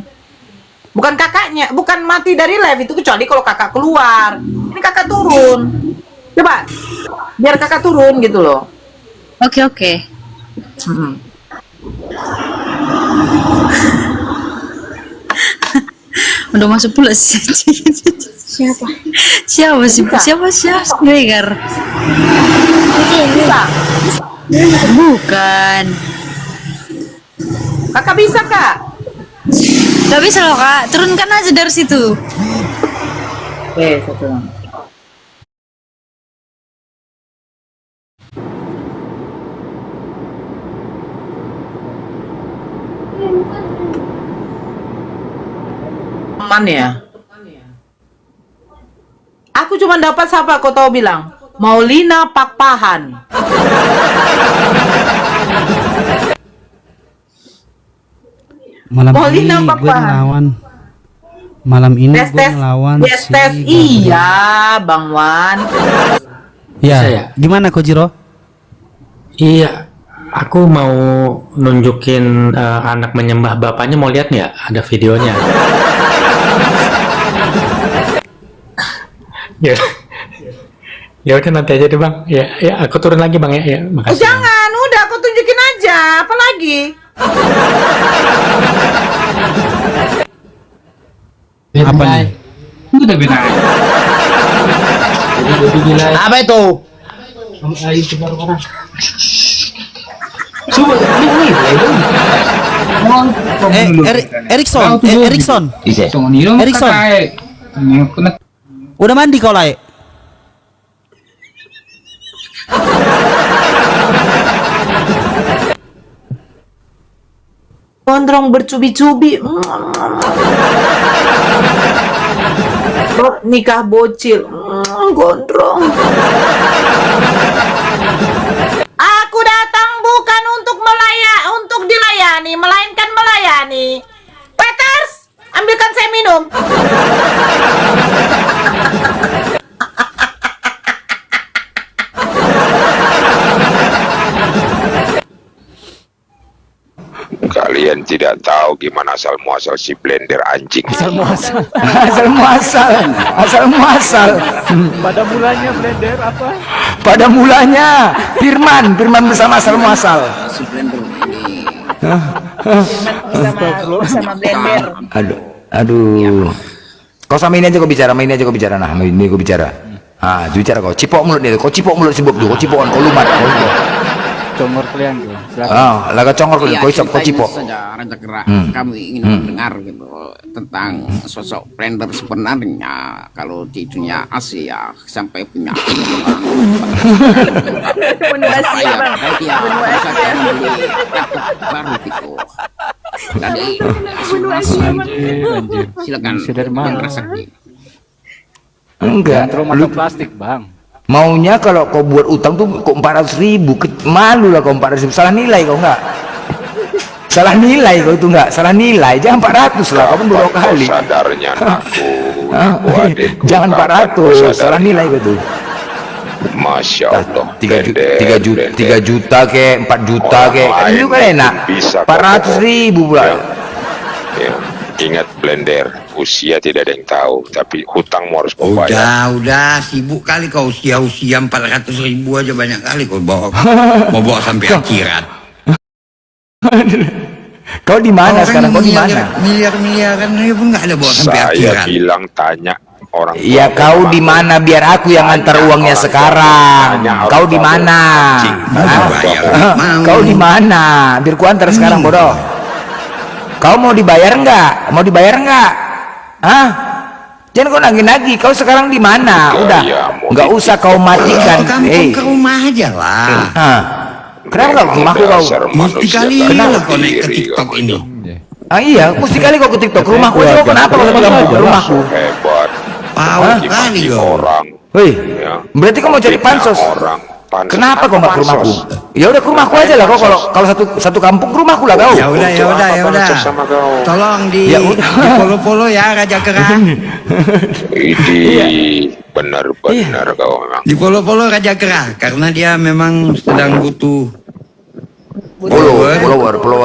Bukan kakaknya, bukan mati dari live itu kecuali kalau kakak keluar. Ini kakak turun. Coba. Biar kakak turun gitu loh. Oke oke. Hmm. Udah masuk pula sih. Siapa? Siapa sih? Siapa Negar? Bisa. Bukan. Kakak bisa, Kak? Gak bisa loh kak. Turunkan aja dari situ. Oke, satu. Aman ya? Aku cuma dapat siapa kau tahu bilang? Maulina Pakpahan. Malam Oh, ini Lina, gue Papa. ngelawan. Malam ini gue Tes ngelawan tes si tes Gabriel. iya, Bang Wan. Ya, Bisa ya? gimana Kojiro? Iya, aku mau nunjukin anak menyembah bapaknya, mau lihat nggak? Ada videonya. Ya, ya udah nanti aja deh bang. Ya aku turun lagi bang ya. Ya Oh, makasih. Bang. jangan, udah aku tunjukin aja. Apa lagi? Apa nih? Apa itu? Erikson, Erikson. Erikson. Udah mandi kau lai? Gondrong bercubi-cubi. Nikah bocil. Gondrong. Aku datang bukan untuk dilayani, melainkan melayani. Peters, ambilkan saya minum. Kalian tidak tahu gimana asal muasal si blender anjing. Asal muasal. Pada mulanya blender apa? Pada mulanya Firman bersama asal muasal. Sama blender. Aduh. Kau sama ini aja kau bicara, nah, ini kau bicara. Ah, bicara kau. Cipok mulut dia, kau cipok mulut sibuk tuh, kau cipokan, kau lumat, kau. Congor kalian tuh. Ah, laga congor kau isap, kau cipok. Saja Raja Gerak, kami ingin mendengar gitu tentang sosok blender sebenarnya kalau di dunia Asia sampai punya Benua Asia, Bang. Benua Asia. baru gitu. Jadi silakan Dari mana? Blender Sakti. Enggak, Terus plastik bang. maunya kalau kau buat utang tuh kok 400.000, malu lah kau 400.000, salah nilai kau enggak? Salah nilai kau itu enggak, salah nilai, jangan 400 lah, kau pun dua kali. Sadarnya anakku. Ah, Adikku, jangan kakakku 400, salah sadarnya. nilai kau tuh. Masya Allah. 3 juta ke 4 juta ke, kan itu kan enak. 400.000 pula. Ya. Ingat blender, usia tidak ada yang tahu, tapi hutangmu harus kau bayar. Udah sibuk kali kau usia 400.000 aja banyak kali kau bawa mau bawa sampai akhirat. Kau di mana sekarang? Kau di mana? Miliaran ini pun nggak ada bawa sampai Saya akhirat. bilang tanya orang tua Ya kau memang di mana biar aku yang antar uangnya orang sekarang. tanya orang Kau di tua mana? anjing. Hah? Kau di mana? Biar ku antar sekarang bodoh. Kau mau dibayar enggak? Mau dibayar enggak? Hah? Jangan kau nagih-nagih. Kau sekarang di mana? Udah. Enggak usah kau matikan. Kampung ke rumah aja lah. Hah? Kenapa kau ke rumahku kau? Mesti kali lah kau naik ke TikTok ini. Ah iya, mesti kali kau ke TikTok. Ke rumahku aja. Kenapa kau ke rumahku? Hebat. Tahu kali Maki kau. orang. Woi, Ya. berarti kau mau cari Fitnah pansos? orang. Pansos Kenapa apa kau nggak ke rumahku? pansos? Ya udah ke rumahku aja lah kau. Kalau satu kampung ke rumahku lah kau. Ya udah, ya Untuk udah, apa ya udah. pansos sama kau? Tolong Ya udah. di follow ya Raja Kera. Idi benar-benar kau memang. Di follow Raja Kera karena dia memang sedang butuh Follower.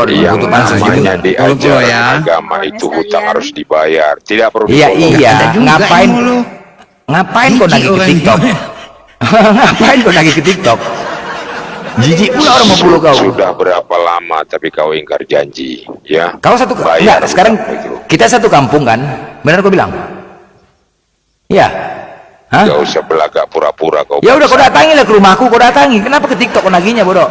Yang Butuh pansos namanya juga. di Follow ajaran ya. agama itu hutang harus dibayar, tidak perlu Iya di-follow. iya. Ada juga Ngapain? yang follow. Ngapain kau Jijik nagih ke orang TikTok? ini. Ngapain kau nagih ke TikTok? Jijik pula orang mau follow kau. Sudah berapa lama tapi kau ingkar janji, ya? Kau satu Bayar enggak, sekarang hutang itu. kita satu kampung kan? Benar kau bilang? Iya. Hah? Gak usah belagak pura-pura kau. Ya udah kau bangsa. datangi lah ke rumahku, kau datangi. Kenapa ke TikTok kau nagihnya bodoh?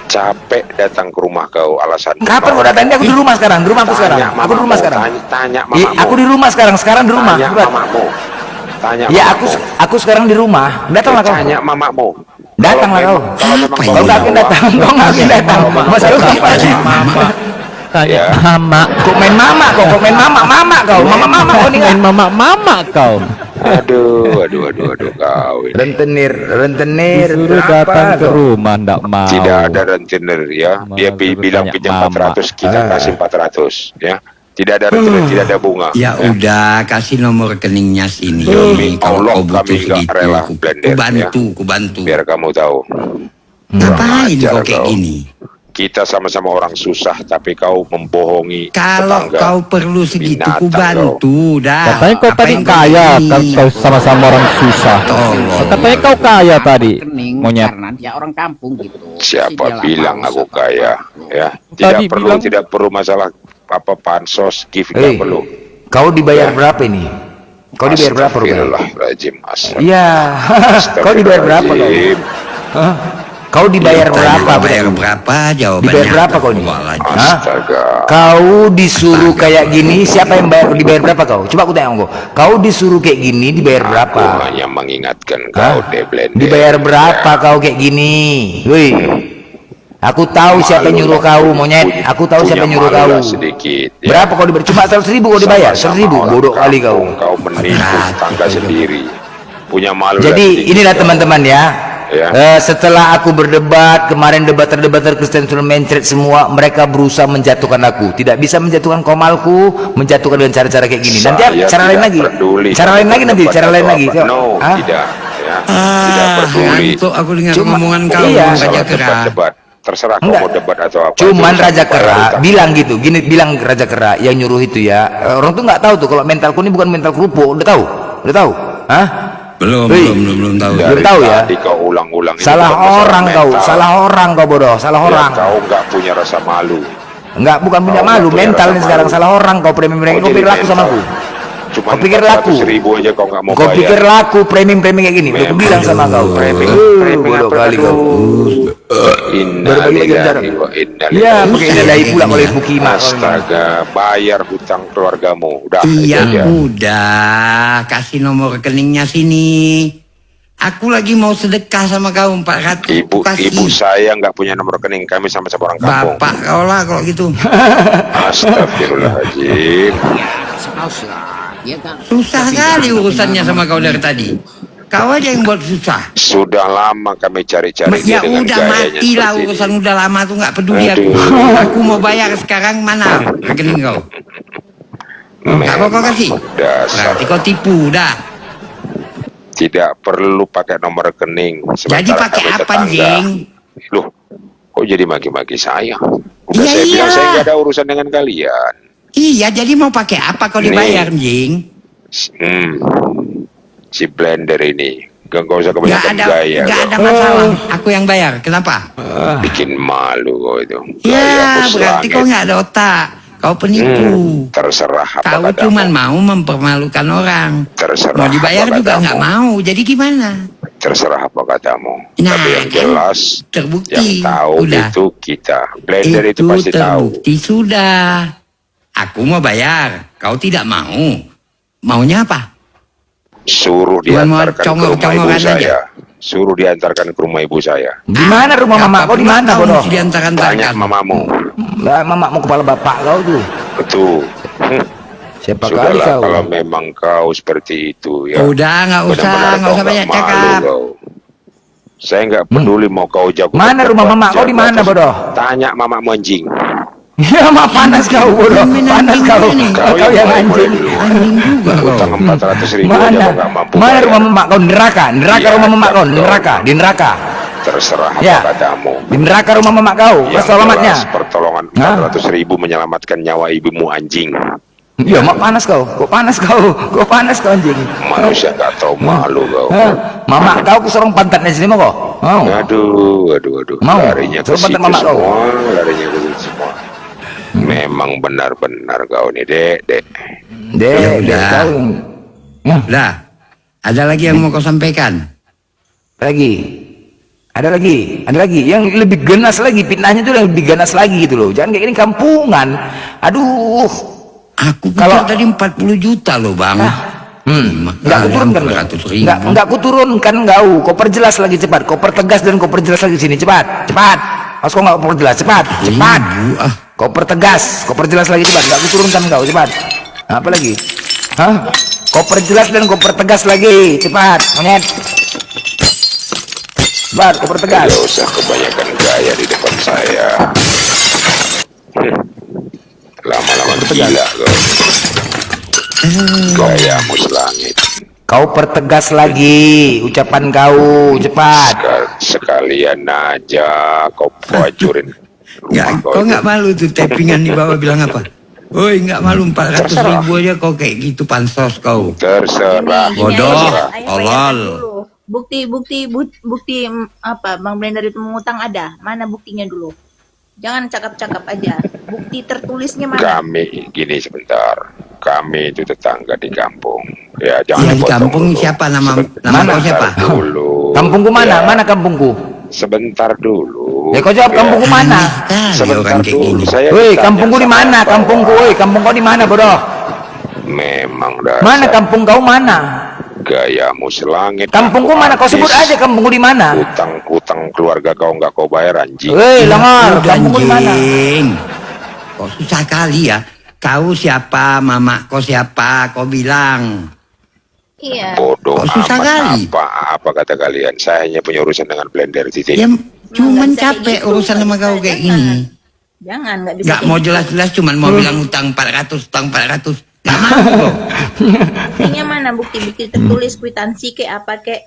Capek datang ke rumah kau, alasan Kapan kau datangi? Aku di rumah sekarang, di rumahku sekarang. Aku di rumah sekarang. Tanya Ih, mamamu. aku di rumah sekarang Tanya di rumah. Berat. mamamu. Tanya Ya mamamu. aku sekarang di rumah. Datanglah kau. Tanya mamamu. Datanglah kau. Kalau memang Apa kau Kau nggak akan tahu, datang, kau nggak akan datang. Masa kau Mama. ya. Kok main mama kau, kau main mama kau, mama kau nih kan? mama kau. Aduh kau ini. Rentenir, Disuruh datang ke rumah ndak mau. Tidak ada rentenir ya. Dia Malah bilang bertanya pinjam mama. 400, kita kasih 400 ya. Tidak ada rentenir, tidak ada bunga. Ya udah, kasih nomor rekeningnya sini. Demi Kalau Allah kau butuh kami nggak segitu, rela ku blender, bantu. Biar kamu tahu. Ngapain Ajar kau kayak kau. gini? Kita sama-sama orang susah tapi kau membohongi Kalau tetangga. kau perlu segitu, ku Binatang bantu dah. Katanya kau tadi Apa yang kaya, kau kan ini? kau sama-sama orang susah. Tolong. Katanya kau kaya tadi, Rekening monyet. karena dia orang kampung gitu. Siapa Jadi dia bilang lapang, aku siapa kaya tahu. ya. Tadi Tidak perlu masalah apa pansos gift Hei, tidak perlu. kau dibayar berapa ini? Kau dibayar berapa Ruben? Astagfirullahaladzim. Iya. Kau dibayar berapa kau? Astagfirullahaladzim. Hah? Kau dibayar berapa? Bayar berapa jawabannya? Dibayar berapa kau nih? Wallahi. Hah? Astaga. Kau disuruh kayak gini, siapa yang dibayar berapa kau? Coba aku tanya kau. Kau disuruh kayak gini, dibayar Aku berapa? hanya mengingatkan Hah? kau deh blender. Dibayar berapa kau kayak gini? Woi. Aku tahu siapa yang nyuruh kau, monyet. Aku tahu siapa yang nyuruh kau. Sedikit. ya. Berapa kau dibayar? Cuma 100.000 kau dibayar. Sama-sama 100.000, orang bodoh kali kau. kampung, Kau menipu tetangga sendiri. Punya malu. lah Jadi sedikit inilah kau. teman-teman ya. Ya. Setelah aku berdebat kemarin, debater Kristen sudah mencret semua, mereka berusaha menjatuhkan aku. Tidak bisa menjatuhkan komalku, menjatuhkan dengan cara-cara kayak gini. Nanti Saya cara lain tidak lagi. peduli Cara sama lain lagi nanti, pendapat cara lain atau lagi. apa. No, Hah? tidak. Ya. Tidak peduli. Ngantuk aku dengar Cuma- omongan kau, iya. Raja Masalah Kera. debat-debat. Terserah kau Enggak. mau debat atau apa. Cuman Itu Raja urusan Kera bayar hutang. bilang gitu, gini bilang Raja Kera yang nyuruh itu ya. Orang tuh nggak tahu tuh kalau mentalku ini bukan mental kerupuk. Udah tahu? Udah tahu? Hah? Belum Hei. tahu. Belum Dari tahu ya? tadi kau ulang-ulang ini Salah bukan masalah orang kau, mental. salah orang kau bodoh, salah Ya, orang. kau nggak punya rasa malu. Enggak, bukan punya Kau malu, nggak punya mental rasa ini sekarang malu. salah orang kau premium Kau kau pikir jadi laku sama mental. aku. Cuma Kau pikir laku? 400.000 aja kau nggak mau Kau bayar. pikir laku premium kayak gini? Udah aku bilang sama kau. Premium Bodoh apa kali kau. Berbagi jarak. Innalillahi wa inna Iya, ilaihi pakai inadahi pula kalau ibu kima. Astaga, bayar hutang keluargamu. Udah, Iya itu aja. udah, kasih nomor rekeningnya sini. Aku lagi mau sedekah sama kau 400. Ibu Kasih. saya nggak punya nomor rekening, kami sama-sama orang kampung. Bapak kau lah kalau gitu. Astagfirullahaladzim. Dia kan Susah kali urusannya sama kau dari tadi. Kau aja yang buat susah. Sudah lama kami cari-cari Ya dia dengan udah gayanya mati lah seperti urusan ini. udah lama tuh nggak peduli aku. Aduh. Aku mau bayar sekarang mana rekening kau? Apa kau kasih? Dasar. Berarti kau tipu dah. Tidak perlu pakai nomor rekening. Jadi sementara pakai kami apa, tetangga. Jeng? Loh, kok jadi maki-maki saya? Udah Iya, saya bilang iya. saya nggak ada urusan dengan kalian. Iya, jadi mau pakai apa kau dibayar, Jing? Si blender ini gak usah Nggak kebanyakan ada, gaya nggak kau. ada masalah. Aku yang bayar. Kenapa? Bikin malu kau itu. Ya, Gaya bos berarti langit. kau nggak ada otak. Kau penipu. Terserah apa Kau katamu. cuman mau mempermalukan orang. Terserah Mau dibayar apa juga katamu. nggak mau. Jadi gimana? Terserah apa katamu. Nah, Tapi yang kan jelas terbukti. yang tahu Udah. itu kita. Blender itu pasti tahu. Terbukti sudah. Aku mau bayar. Kau tidak mau. Maunya apa? Suruh Cuman mau diantarkan ke rumah ibu congok-congkokan saya. aja. Suruh diantarkan ke rumah ibu saya. Di mana rumah mama kau? Di mana Kau bodoh? mesti diantar-antarkan. Tanya mamamu. Lah, mamamu kepala bapak kau tuh. Betul. Siapa kali Sudahlah, kau? kalau memang kau seperti itu ya. Udah, nggak usah, benar-benar nggak kau usah banyak malu cakap. kau. Saya nggak peduli mau kau jago. Mana rumah mama kau di mana bodoh? Tanya mama anjing. Ya mah panas kau bodoh. Panas kau. Kau yang anjing. Anjing juga kau. Utang 400.000 aja Mana? kau nggak mampu. Mana bayar. rumah mama kau? Di neraka. Di neraka Ya, rumah mama kau. Di betul. neraka. Di neraka. Terserah Ya. apa katamu. Di neraka rumah mama kau. Yang Selamatnya. jelas pertolongan Hah? 400.000 menyelamatkan nyawa ibumu anjing. Ya mak panas kau. Kok panas kau? Kok panas kau anjing? Manusia nggak tahu malu kau. Hah? Mama kau kusorong pantatnya sini mau kau? Mau? Aduh. Mau? Larinya ke Suruh situ pantat mama kau. semua. Larinya ke situ semua. Memang benar-benar kau nih, Dek. Dek, Ya dek udah. kau. Ya, Udah. Ada lagi yang mau kau sampaikan? lagi. Ada lagi yang lebih ganas lagi, fitnahnya tuh yang lebih ganas lagi gitu loh. Jangan kayak ini kampungan. Aduh. Aku Kalau- kalau tadi 40 juta loh bang. Enggak kuturunkan kau. 400.000. Enggak kuturunkan kau. Kau perjelas lagi cepat. Kau pertegas dan kau perjelas lagi sini cepat. Mas kau enggak perjelas cepat. Kau pertegas, kau perjelas lagi cepat. Enggak kuturunkan kau cepat. Apa lagi? Hah? Kau perjelas dan kau pertegas lagi cepat. Monyet. Cepat, kau pertegas. Tidak usah kebanyakan gaya di depan saya. Lama-lama gila kau. Gayamu selangit. Kau pertegas lagi ucapan kau cepat. Sekalian aja kau pacurin rumah kau. Kau nggak malu tuh tappingan di bawah bilang apa? Woi nggak malu 400.000 aja kau kayak gitu pansos kau. Terserah. Bodoh, Ayo tolol. bayarkan dulu. Bukti apa Bang Blender itu mengutang ada? Mana buktinya dulu? Jangan cakap-cakap aja. Bukti tertulisnya mana? Kami gini sebentar. Kami itu tetangga di kampung. Ya jangan Yang di dipotong kampung dulu. siapa nama Mana? kau siapa? Dulu. Kampungku mana? Ya, Mana kampungku? Sebentar dulu. Ya kau jawab kampungku mana? Sebentar dulu. Saya Woi, ditanya kampungku di sama mana? Bapak. Kampungku, woi, kampung kau di mana, bodoh? Memang dasar. Mana kampung kau mana? Gayamu selangit. Kampungku mana? Kau sebut aja kampungku di mana? Utang keluarga kau nggak kau bayar anjing. Woi, Langor, Udah, kampungku di mana? anjing. Kau susah kali ya. Kau siapa? Mama kau siapa? Kau bilang. Iya. Bodoh Kok susah amat kali? apa kata kalian? Saya hanya punya urusan dengan Blender titik. Ya cuman nggak bisa capek kayak gitu. urusan sama kau kayak gini. Jangan, nggak bisa. Nggak kayak mau gitu. jelas-jelas cuman mau bilang utang 400. Nggak mau kau. Buktinya mana? Bukti tertulis kwitansi kayak apa kayak?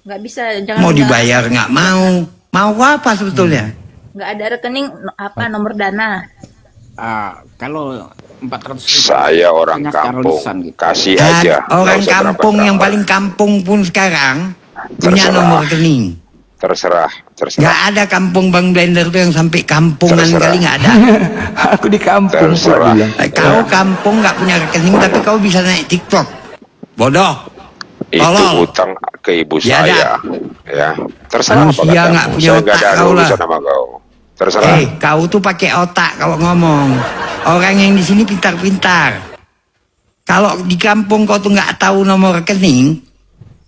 Nggak bisa. Jangan. Mau dibayar nggak mau. Mau apa sebetulnya? Nggak ada rekening apa nomor dana. Kalau 400 Saya orang hanya secara kampung. lisan gitu. Kasih Dan aja. orang Nggak usah kampung yang berapa-berapa. paling kampung pun sekarang punya Terserah. nomor rekening. Terserah. Nggak ada kampung Bang Blender tuh yang sampai kampungan Terserah. kali nggak ada. Aku di kampung pula Terserah. bilang. Kau kampung nggak punya rekening tapi kau bisa naik TikTok. Bodoh. Itu Tolol. utang ke ibu Ya, saya. Ya. Terserah apa Manusia katamu. nggak punya Saya nggak otak ada kau lah. urusan sama kau. Terserah. Kau tuh pakai otak kalau ngomong. Orang yang di sini pintar-pintar. Kalau di kampung kau tuh nggak tahu nomor rekening,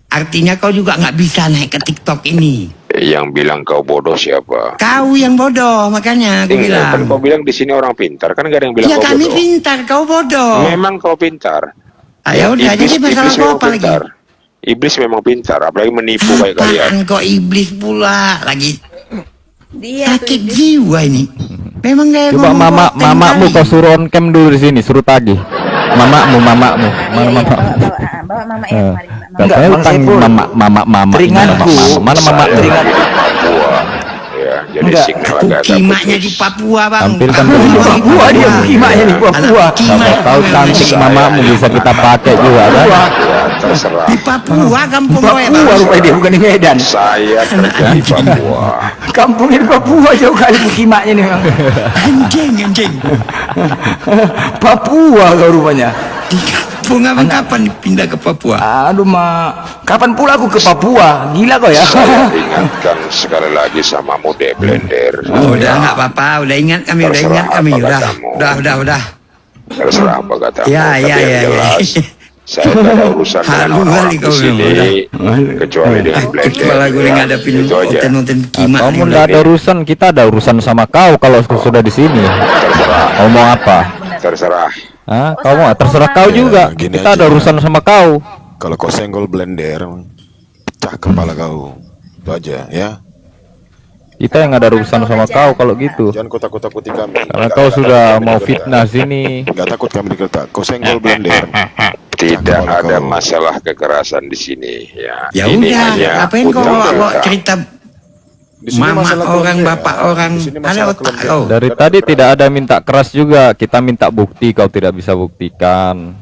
artinya kau juga nggak bisa naik ke TikTok ini. Yang bilang kau bodoh siapa? Kau yang bodoh, makanya aku bilang. Kan kau bilang di sini orang pintar, kan gak ada yang bilang Ya kau kami bodoh. pintar, kau bodoh. Memang kau pintar. Ayo udah, Iblis- jadi masalah iblis kau memang apa lagi? pintar. Iblis memang pintar, apalagi menipu kayak kalian. Apaan kok iblis pula lagi Dia sakit jiwa ini. Memang gak Coba mamamu kau suruh on cam dulu di sini, suruh tagih. Mamamu. Mana mama? bawa mama ya kemarin. Katanya utang mama. Teringatku. Mana mama? Teringatku Papua. Ya, jadi Enggak. signal agak Kimaknya di Papua bang. Tampilkan Aku dulu. mau di Papua dia, kimaknya di Papua. Anak kimak. Siapa tahu cantik mamamu bisa kita pakai juga kan? Terserah. Di Papua, kampung gue. Papua rupanya dia, bukan di Medan. Saya kerja di Papua. Kampungnya di Papua jauh kali Bukimaknya nih memang. Anjing. Papua kau rupanya. Di kampung apa kapan pindah ke Papua? Aduh kapan pula aku ke Papua? Gila kau ya. Saya ingatkan sekali lagi sama Mode Blender. Udah nggak apa-apa, udah ingat kami, udah. Terserah apa katamu. Ya. Jelas, saya tak ada urusan dengan orang-orang di sini, kecuali dengan Blender. Kepala gue ngadapin Itu aja. nonton kimak. Kamu nggak ada urusan, kita ada urusan sama kau kalau sudah di sini. Kau mau apa? Terserah. Hah? Kau mau? Terserah kau juga. Gini Kita ada aja. urusan sama kau. Kalau kau senggol Blender, pecah kepala kau. Itu aja ya. Kita yang ada urusan sama kau kalau gitu. Jangan kau takut-takuti kami. Karena kau sudah mau fitnah sini. Gak takut kami dikata. Kau senggol Blender. Tidak ada masalah kekerasan di sini. Ya, Ya ini udah, hanya ngapain kau utang bawa piutang. cerita Di sini mama masalah orang, keluarga. bapak orang, Di sini ada masalah otak keluarga. kau. Dari tadi tidak ada minta keras juga. Kita minta bukti, kau tidak bisa buktikan.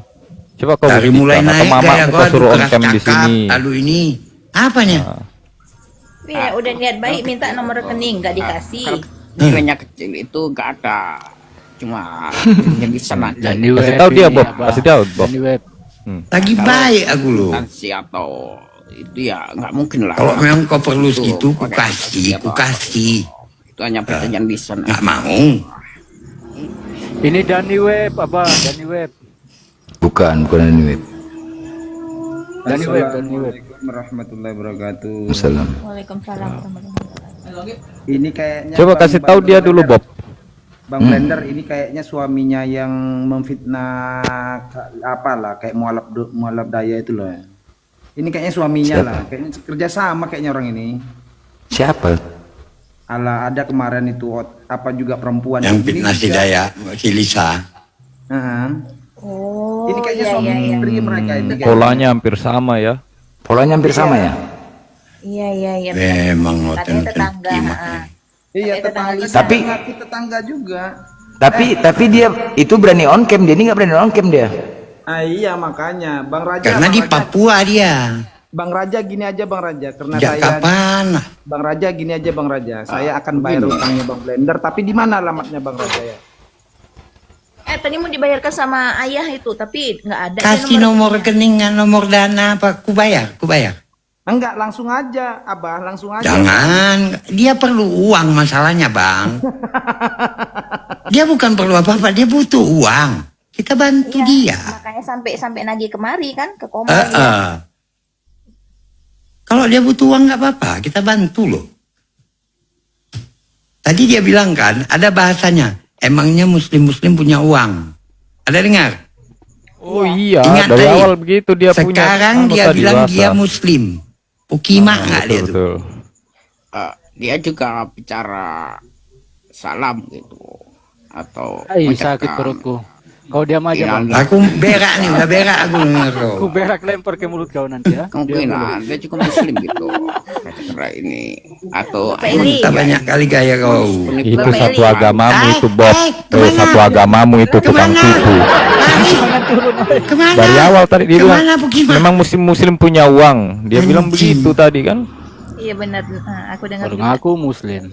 Coba kau Dari buktikan. mulai Atau naik mama gaya kau kau suruh on keras cam di cakap, sini. lalu ini apanya? Ya, udah niat baik minta nomor rekening nggak dikasih. Nilainya kecil itu nggak ada, cuma yang bisa aja. Kasih tahu dia Bob, kasih tahu Bob. Lagi baik aku loh. Instansi atau itu ya nggak mungkin lah. Kalau memang kau perlu Itu segitu, ku pakai kasih. Itu hanya pertanyaan lisan. Nggak mau. Ini Dani Web, apa? Dani Web. Bukan ini web. Dani Web. Assalamualaikum warahmatullahi wabarakatuh. Salam. Waalaikumsalam warahmatullahi wabarakatuh. Ini kayaknya Coba Bang- kasih tahu dia dulu Bob. Bang Blender ini kayaknya suaminya yang memfitnah apalah kayak mualaf daya itu loh. Ini kayaknya suaminya Siapa? lah, kayaknya kerja sama kayaknya orang ini. Siapa? Ala ada kemarin itu apa juga perempuan Yang ini fitnah si juga. Daya, si Lisa. Heeh. Oh, Ini kayaknya iya, suami iya, iya. istri mereka ini. kayaknya. Polanya hampir sama ya. Polanya hampir sama ya? Iya. Memang Katanya nonton tetangga. kimak. Iya, tetangga tetangga. Lisa. Tapi- ngaku tetangga juga. Tapi dia itu berani on cam, dia ini nggak berani on cam dia. Ah iya makanya Bang Raja. Karena Bang di Raja- Papua dia. Bang Raja gini aja Bang Raja karena Sejak saya kapan? Bang Raja gini aja Bang Raja. Saya akan bayar utangnya Bang Blender tapi di mana alamatnya Bang Raja ya? Tadi mau dibayarkan sama ayah itu tapi nggak ada. Kasih nomor rekening, nomor dana apa? Ku bayar. Enggak, langsung aja, Abah, langsung aja. Jangan, dia perlu uang masalahnya bang. Dia bukan perlu apa-apa, dia butuh uang. Kita bantu dia. Makanya sampai nagih kemari kan ke koma. Kalau dia butuh uang nggak apa-apa, kita bantu loh. Tadi dia bilang kan, ada bahasanya, emangnya muslim-muslim punya uang. Ada dengar? Oh iya, Ingat dari tadi, awal begitu dia punya. sekarang dia anggota bilang dewasa. dia muslim. Ukimah nggak dia tuh? Betul. Dia juga bicara salam gitu atau sakit perutku. Kau diam aja bang. Aku berak nih, udah berak aku denger kau. Aku berak lempar ke mulut kau nanti ya. kemungkinan dia juga muslim gitu kata ini atau Kita banyak kali gaya kau. Itu Bapak satu Eli. agamamu itu Bob. kemana? Satu agamamu itu tukang Kemana? tipu. Kemana? Dari awal tadi dia bilang Kemana Bukimah? memang muslim punya uang. Dia bilang Anjing. begitu tadi kan. Iya benar. Aku dengar. Baru ngaku muslim.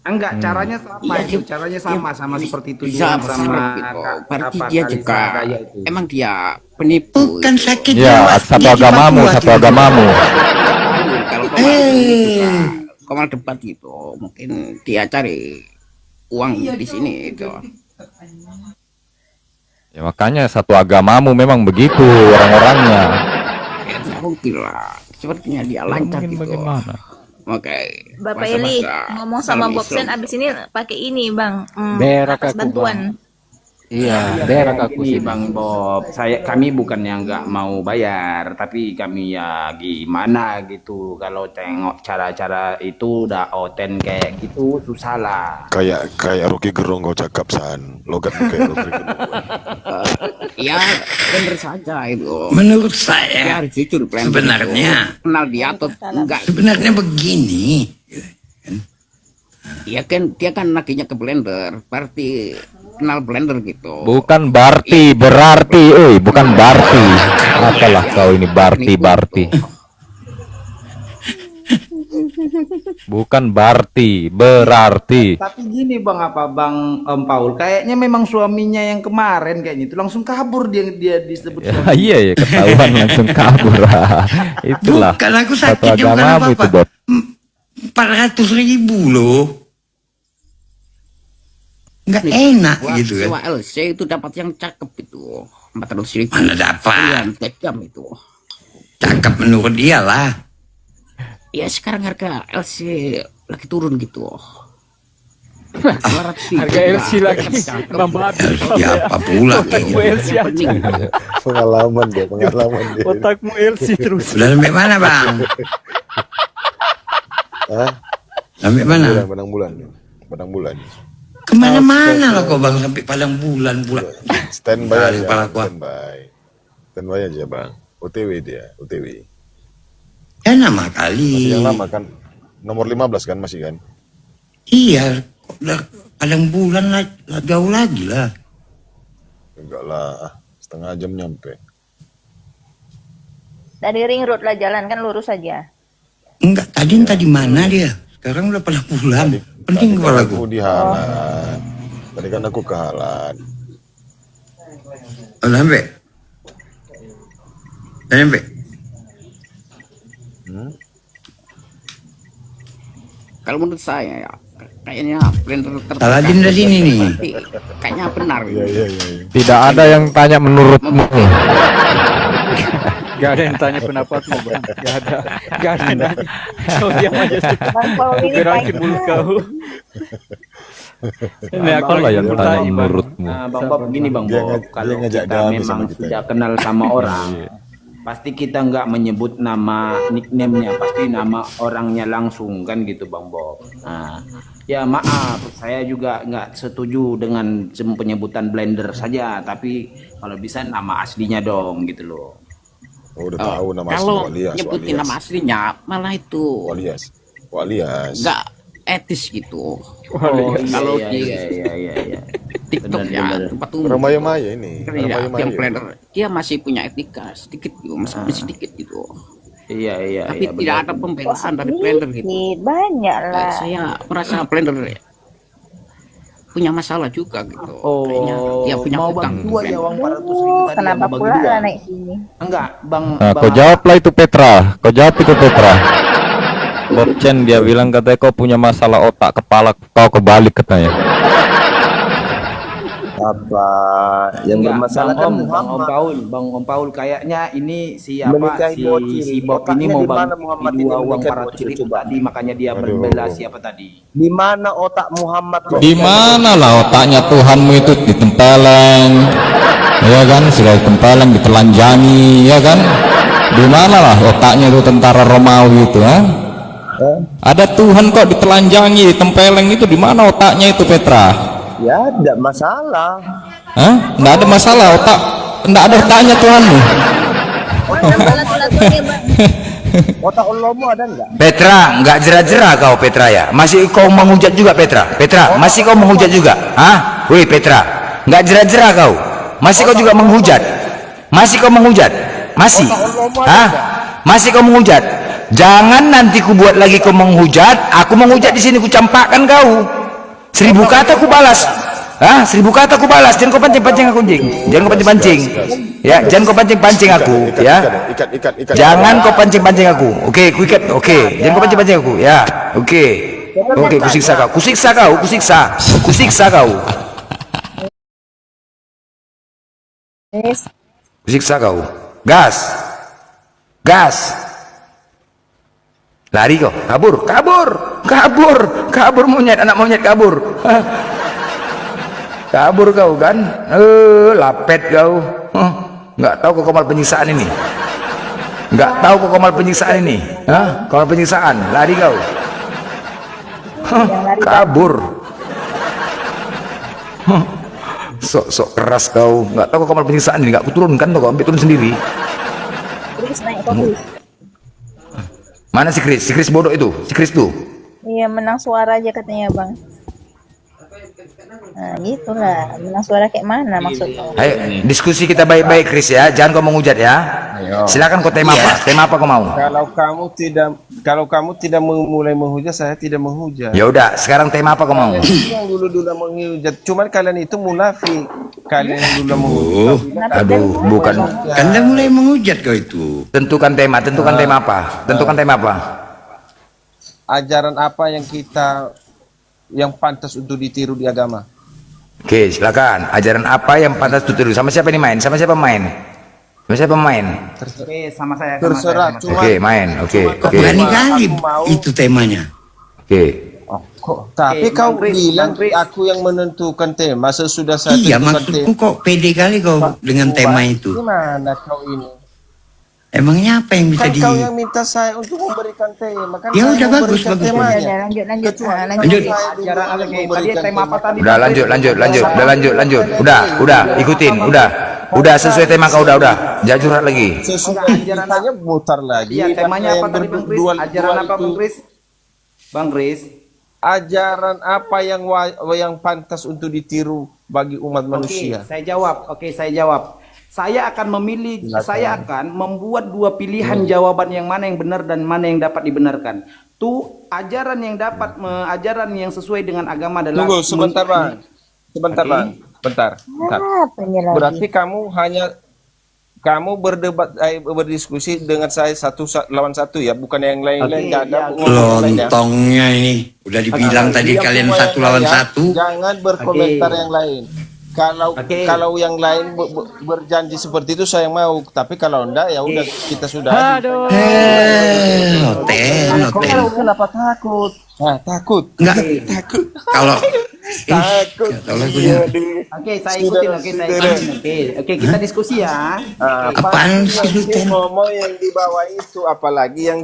Enggak, caranya sama itu, caranya sama seperti itu bisa juga sama gitu. Berarti apa, dia Kalisa juga Gaya itu. emang dia penipu. Bukan sakit Ya, jiwa, satu dia di agamamu, Papua, satu dia. agamamu. Kalau komal debat gitu, mungkin dia cari uang di sini itu. Ya makanya satu agamamu memang begitu orang-orangnya. Ya, tidak mungkin lah. Sepertinya dia lancar Mungkin gitu. bagaimana? Oke. Bapak Masa-masa Eli ngomong sama salam Bobsen Islam. abis ini pakai ini bang. Berak atas aku, bantuan. Iya, berak aku Ini sih Bang Bob, kami bukannya nggak mau bayar, tapi kami ya gimana gitu. Kalau tengok cara-cara itu udah oten kayak gitu susah lah. Kayak Rocky Gerung kau cakap San. Logat kayak Rocky Gerung. Ya bener saja itu. Menurut Dia saya harus jujur Blender sebenarnya itu. Kenal dia atau enggak? sebenarnya begini. Iya kan, dia kan lakinya ke blender, berarti kenal blender gitu. Bukan berarti, bukan berarti. Apalah kau ini berarti. Bukan berarti. Tapi gini Bang Om Paul, kayaknya memang suaminya yang kemarin kayaknya itu langsung kabur dia disebut Ya, suami. iya ya, ketahuan langsung kabur. Itulah Bukan aku satu sakit juga agamamu itu, Bob. 400.000 loh. Nggak enak gitu kan. Sewa LC itu dapat yang cakep itu 400.000. Mana dapat? Tajam itu. Cakep menurut dia lah. Ya sekarang harga LC lagi turun gitu. 200.000. Harga LC lagi membabi. Ya apa pula kayaknya. LC aja. Pengalaman dia. Otakmu LC terus. Udah sampai mana Bang? Hah? Sampai mana? Padang bulan. Kemana-mana lah kok Bang sampai Padang bulan pula. Standby Nah, aja. kepala gua. Standby aja Bang. OTW dia, OTW. Ya nama kali. Masih yang lama kan? Nomor 15 kan masih kan? Iya, udah Padang bulan lah, jauh lagi lah. Enggak lah, setengah jam nyampe. Dari ring road lah jalan kan lurus aja. Enggak, tadi mana dia? Sekarang udah Padang bulan. Penting kepala Aku gua. di Halan. Tadi kan aku ke Halan. Udah sampai? Udah sampai? Kalau menurut saya ya kayaknya blender Saladin dari sini nih. Kayaknya benar. Iya. Tidak ada yang tanya menurutmu. Gak ada yang tanya pendapatmu, Bang. Gak ada yang nanya. Kau diam aja sih. Gerakin mulut kau. Ini aku Lah yang tanya bertanya, Bang. menurutmu. Nah, Bang Bob gini Bang Bob, kalau ngajak kita damai memang sama kita. sudah kenal sama orang, pasti kita nggak menyebut nama nickname-nya, pasti nama orangnya langsung kan gitu Bang Bob. Nah, ya maaf, saya juga nggak setuju dengan penyebutan blender saja, tapi kalau bisa nama aslinya dong gitu loh. Oh, udah tahu nama asli Kalau Walias. nyebutin nama aslinya malah itu Walias. nggak etis gitu. Oh, Kalau iya, di iya. TikTok ya tempat umum. Ramai-ramai ini. Iya, Ramai-ramai. yang blender dia masih punya etika sedikit gitu, masih sedikit gitu. Iya. Tapi tidak ada pembelaan dari blender gitu. Banyak lah. Saya merasa blender punya masalah juga gitu. Oh, Kayaknya dia punya mau hutang. bagi dua ya uang 400.000 tadi. Kenapa mau bagi pula dua? lah naik sini? Enggak, Bang. Nah, kau jawablah itu Petra. Bob Chen dia bilang katanya kau punya masalah otak kepala kau kebalik katanya. Apa yang bermasalah kan Bang Om Paul kayaknya ini siapa menikahi bocil. si Bob ini Otaknya mau di mana bagi Muhammad dua ini uang menikahi 400 bocil, ribu coba? tadi, makanya dia membela siapa tadi. Di mana otak Muhammad? Di mana lah otaknya Tuhanmu itu ditempeleng, ya kan? Sudah ditempeleng, ditelanjangi, ya kan? Di mana lah otaknya itu tentara Romawi itu, ha? Ada Tuhan kok ditelanjangi, ditempeleng itu di mana otaknya itu Petra? Ya, tidak masalah. Hah? Nggak ada masalah otak, nggak ada otaknya Tuhanmu. Otak Allahmu ada enggak? Petra, nggak jera-jera kau Petra ya? Masih kau menghujat juga Petra? Petra, masih kau menghujat juga? Hah? Wih Petra, nggak jera-jera kau? Masih kau juga menghujat? Masih kau menghujat? Masih? Hah? Masih kau menghujat? Jangan nanti ku buat lagi kau menghujat, aku menghujat di sini ku campakkan kau. 1000 kata ku balas. Hah? 1000 kata ku balas. Jangan kau pancing-pancing aku, anjing. Jangan kau pancing-pancing. Ya, jangan kau pancing-pancing aku, ya. Ikat. Jangan kau pancing-pancing aku. Oke, ku ikat. Oke. Jangan kau pancing-pancing aku. Ya. Oke. Oke, kusiksa kau. Kusiksa kau. Kusiksa kau. Gas. Lari kau. Kabur monyet, anak monyet kabur. Kabur kau kan? Lapet kau. Nggak tahu kau komal penyiksaan ini. Hah? Komal penyiksaan. Lari kau. Kabur. Sok keras kau. Nggak tahu kau komal penyiksaan ini. Nggak kuturunkan kau, ambil turun sendiri. Terus naik fokus. Mana si Chris? Si Chris bodoh itu. Si Chris tuh. Iya, menang suara aja katanya bang. Nah gitulah, menang suara kayak mana maksudnya? Ayo diskusi kita baik-baik Chris ya, jangan kau menghujat ya. Silakan kau tema apa? Tema apa kau mau? Kalau kamu tidak mulai menghujat, saya tidak menghujat. Ya udah, sekarang tema apa kau mau? Yang dulu menghujat, cuman kalian itu munafik. Kalian yang dulu menghujat. Aduh, bukan. Anda mulai menghujat kau itu. Tentukan tema apa? Tentukan tema apa? Ajaran apa yang pantas untuk ditiru di agama? Oke, silakan. Ajaran apa yang pantas ditiru? Sama siapa nih main? Sama siapa main? Oke, sama saya. Terserah. Oke, main. Oke. Berani kali itu temanya. Oke. Tapi kau bilang aku yang menentukan tema sesudah saya Iya, tentukan maksudku kok pede kali kau dengan tema itu. Gimana kau ini? Emangnya apa yang bisa Kan kau yang minta saya untuk memberikan tema. Kan Ya saya udah, bagus, memberikan bagus. temanya. Udah, lanjut. Lanjut. Ajaran apa tadi tema apa tadi? Udah lanjut. Udah, ikutin, udah sesuai tema kau udah. Jangan curhat lagi. Sesudah ajarannya mutar lagi. Iya, temanya apa tadi Bang Kris? Ajaran apa Bang Kris? Bang Kris, Ajaran apa yang pantas untuk ditiru bagi umat manusia? Saya jawab. Saya akan memilih, saya akan membuat dua pilihan jawaban yang mana yang benar dan mana yang dapat dibenarkan. Tuh ajaran yang sesuai dengan agama adalah. Tunggu sebentar bang, bentar. Berarti kamu berdiskusi dengan saya satu lawan satu ya, bukan yang lain-lain. Nggak ada Lontongnya ini udah dibilang tadi kalian satu lawan satu. Jangan berkomentar yang lain. Kalau yang lain berjanji seperti itu saya mau, tapi kalau enggak ya udah kita sudah. Hotel. Kenapa takut? Takut. Enggak takut. Kalau takut. Oke, saya ikutin. Oke, kita diskusi ya. Apaan sih lu ngomong yang di bawah itu, apalagi yang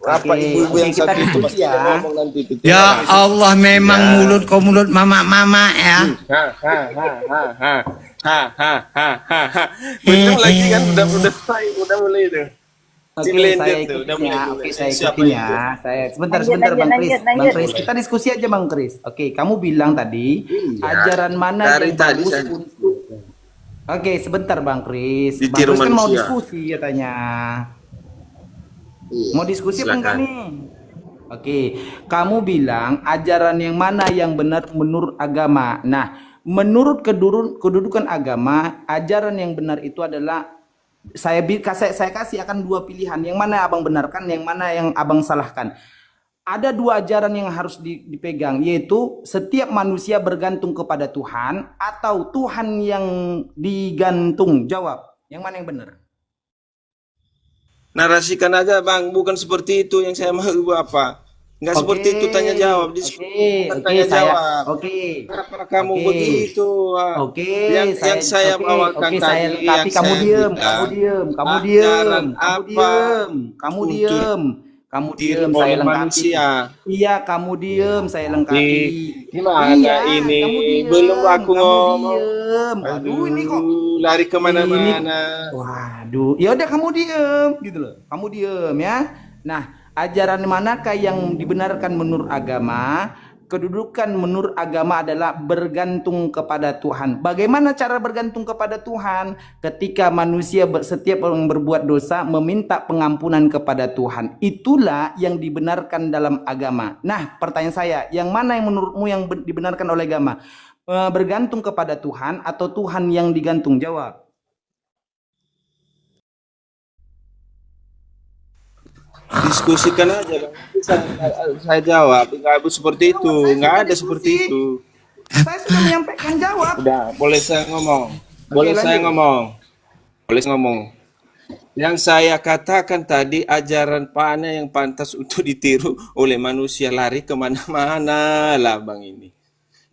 ibu-ibu yang satu itu pasti ngomong nanti itu. Ya Allah, memang mulut mama ya. Betul lagi kan, udah mulai itu. Saya ikutin ya. Sebentar Bang Kris. Kita diskusi aja Bang Kris. Oke, kamu bilang tadi ajaran mana yang bagus untuk. Oke, sebentar Bang Kris. Bang Kris kan mau diskusi katanya. Mau diskusi apa enggak nih? Oke, kamu bilang ajaran yang mana yang benar menurut agama. Nah, menurut kedudukan agama, ajaran yang benar itu adalah saya kasih akan dua pilihan. Yang mana abang benarkan, yang mana yang abang salahkan. Ada dua ajaran yang harus dipegang, yaitu setiap manusia bergantung kepada Tuhan atau Tuhan yang digantung. Jawab, yang mana yang benar? Narasikan aja bang, bukan seperti itu yang saya mau apa. Nggak seperti itu tanya jawab. Tanya jawab. Kenapa kamu begitu? Yang saya bawakan tadi, yang kamu diam. Saya lengkapi. Iya, kamu diam, saya lengkapi. Gimana ini? Belum aku ngomong. Aduh, ini kok lari kemana-mana. Waduh, ya udah kamu diem gitu loh. Kamu diem ya. Nah, ajaran manakah yang dibenarkan menurut agama? Kedudukan menurut agama adalah bergantung kepada Tuhan. Bagaimana cara bergantung kepada Tuhan? Ketika manusia setiap orang berbuat dosa meminta pengampunan kepada Tuhan. Itulah yang dibenarkan dalam agama. Nah, pertanyaan saya, yang mana yang menurutmu yang dibenarkan oleh agama? Bergantung kepada Tuhan atau Tuhan yang digantung? Jawab. Diskusikan aja bang. Saya jawab, nggak seperti itu, nggak ada seperti itu. Saya sudah menyampaikan jawab. Udah, boleh saya ngomong. Yang saya katakan tadi, ajaran mana yang pantas untuk ditiru oleh manusia, lari kemana-mana lah bang ini.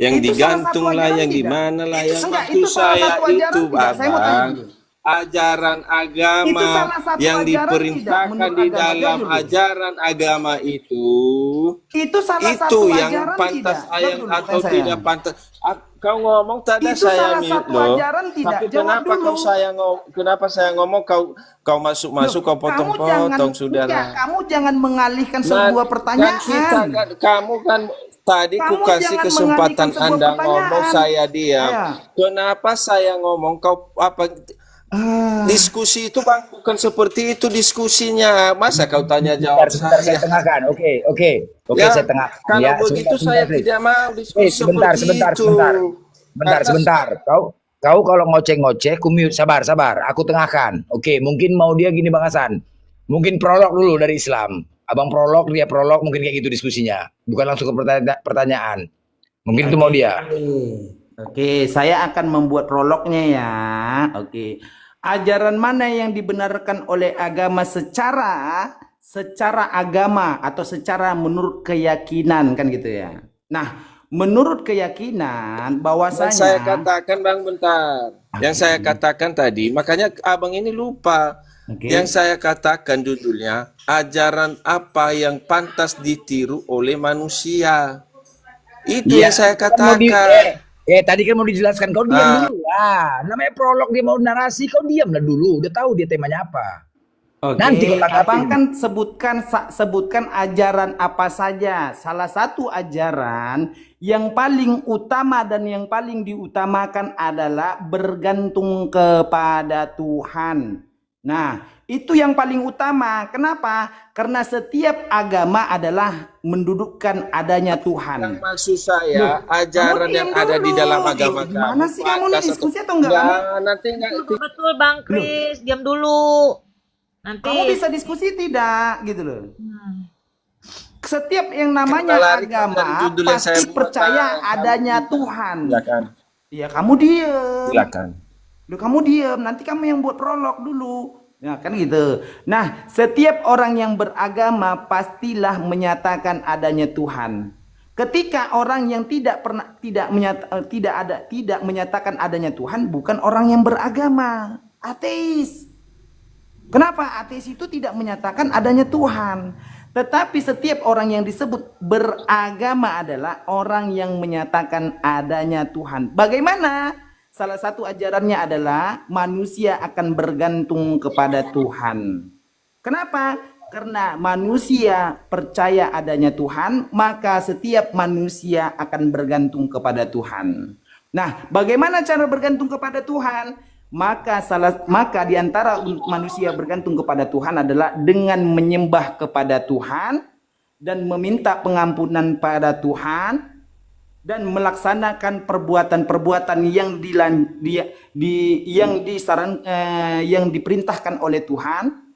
Yang digantung lah, yang di mana lah, yang maksud saya itu abang. Ajaran agama yang diperintahkan di dalam ajaran agama itu salah satu yang ajaran pantas ayat atau tidak pantas. kau ngomong tadi Itu saya salah mute satu loh. ajaran tidak. Tapi Jawab kenapa dulu. kenapa saya ngomong kau masuk kau potong-potong saudara. Kamu jangan mengalihkan sebuah pertanyaan. Kamu kan tadi ku Kamu kasih jangan kesempatan mengalihkan sebuah Anda pertanyaan. ngomong, saya diam. Ayo. Kenapa saya ngomong kau apa? Diskusi itu bang bukan seperti itu diskusinya. Masa kau tanya jawab Sebentar, saya saya? tengahkan. Oke, Ya, saya tengahkan. kalau Ya, begitu sebentar, saya please. tidak mau diskusi seperti itu. Sebentar. Kau kalau ngoceh-ngoceh, ku mute. Sabar. Aku tengahkan. Oke, mungkin mau dia gini Bang Hasan. Mungkin prolog dulu dari Islam. Abang prolog, dia prolog, mungkin kayak gitu diskusinya. Bukan langsung ke pertanyaan. Mungkin itu mau dia. Oke, saya akan membuat prolognya ya. Oke. Ajaran mana yang dibenarkan oleh agama secara agama atau secara menurut keyakinan kan gitu ya. Nah, menurut keyakinan bahwasanya Yang saya katakan Bang bentar. Yang saya katakan tadi, makanya Abang ini lupa. Yang saya katakan judulnya ajaran apa yang pantas ditiru oleh manusia. Itu yang saya katakan. Tadi kan mau dijelaskan, kau diam dulu lah. Namanya prolog, dia mau narasi, kau diam lah dulu. Udah tahu dia temanya apa. Oke, Nanti kau tanggapin. Abang kan sebutkan ajaran apa saja. Salah satu ajaran yang paling utama dan yang paling diutamakan adalah bergantung kepada Tuhan. Nah, itu yang paling utama. Kenapa? Karena setiap agama adalah mendudukkan adanya Tuhan. Yang maksud saya ajaran yang ada di dalam agama kamu. Gimana sih kamu nih diskusi atau enggak? Nanti enggak. Betul Bang Kris, diam dulu. Nanti Kamu bisa diskusi tidak gitu loh. Setiap yang namanya agama pasti percaya adanya Tuhan. Silakan. Ya kamu diem. Silakan. Loh, kamu diem, nanti kamu yang buat prolog dulu. Ya kan gitu. Nah, setiap orang yang beragama pastilah menyatakan adanya Tuhan. Ketika orang yang tidak menyatakan adanya Tuhan bukan orang yang beragama, ateis. Kenapa? Ateis itu tidak menyatakan adanya Tuhan. Tetapi setiap orang yang disebut beragama adalah orang yang menyatakan adanya Tuhan. Bagaimana? Salah satu ajarannya adalah manusia akan bergantung kepada Tuhan. Kenapa? Karena manusia percaya adanya Tuhan, maka setiap manusia akan bergantung kepada Tuhan. Nah, bagaimana cara bergantung kepada Tuhan? Maka di antara manusia bergantung kepada Tuhan adalah dengan menyembah kepada Tuhan dan meminta pengampunan pada Tuhan dan melaksanakan perbuatan-perbuatan yang diperintahkan oleh Tuhan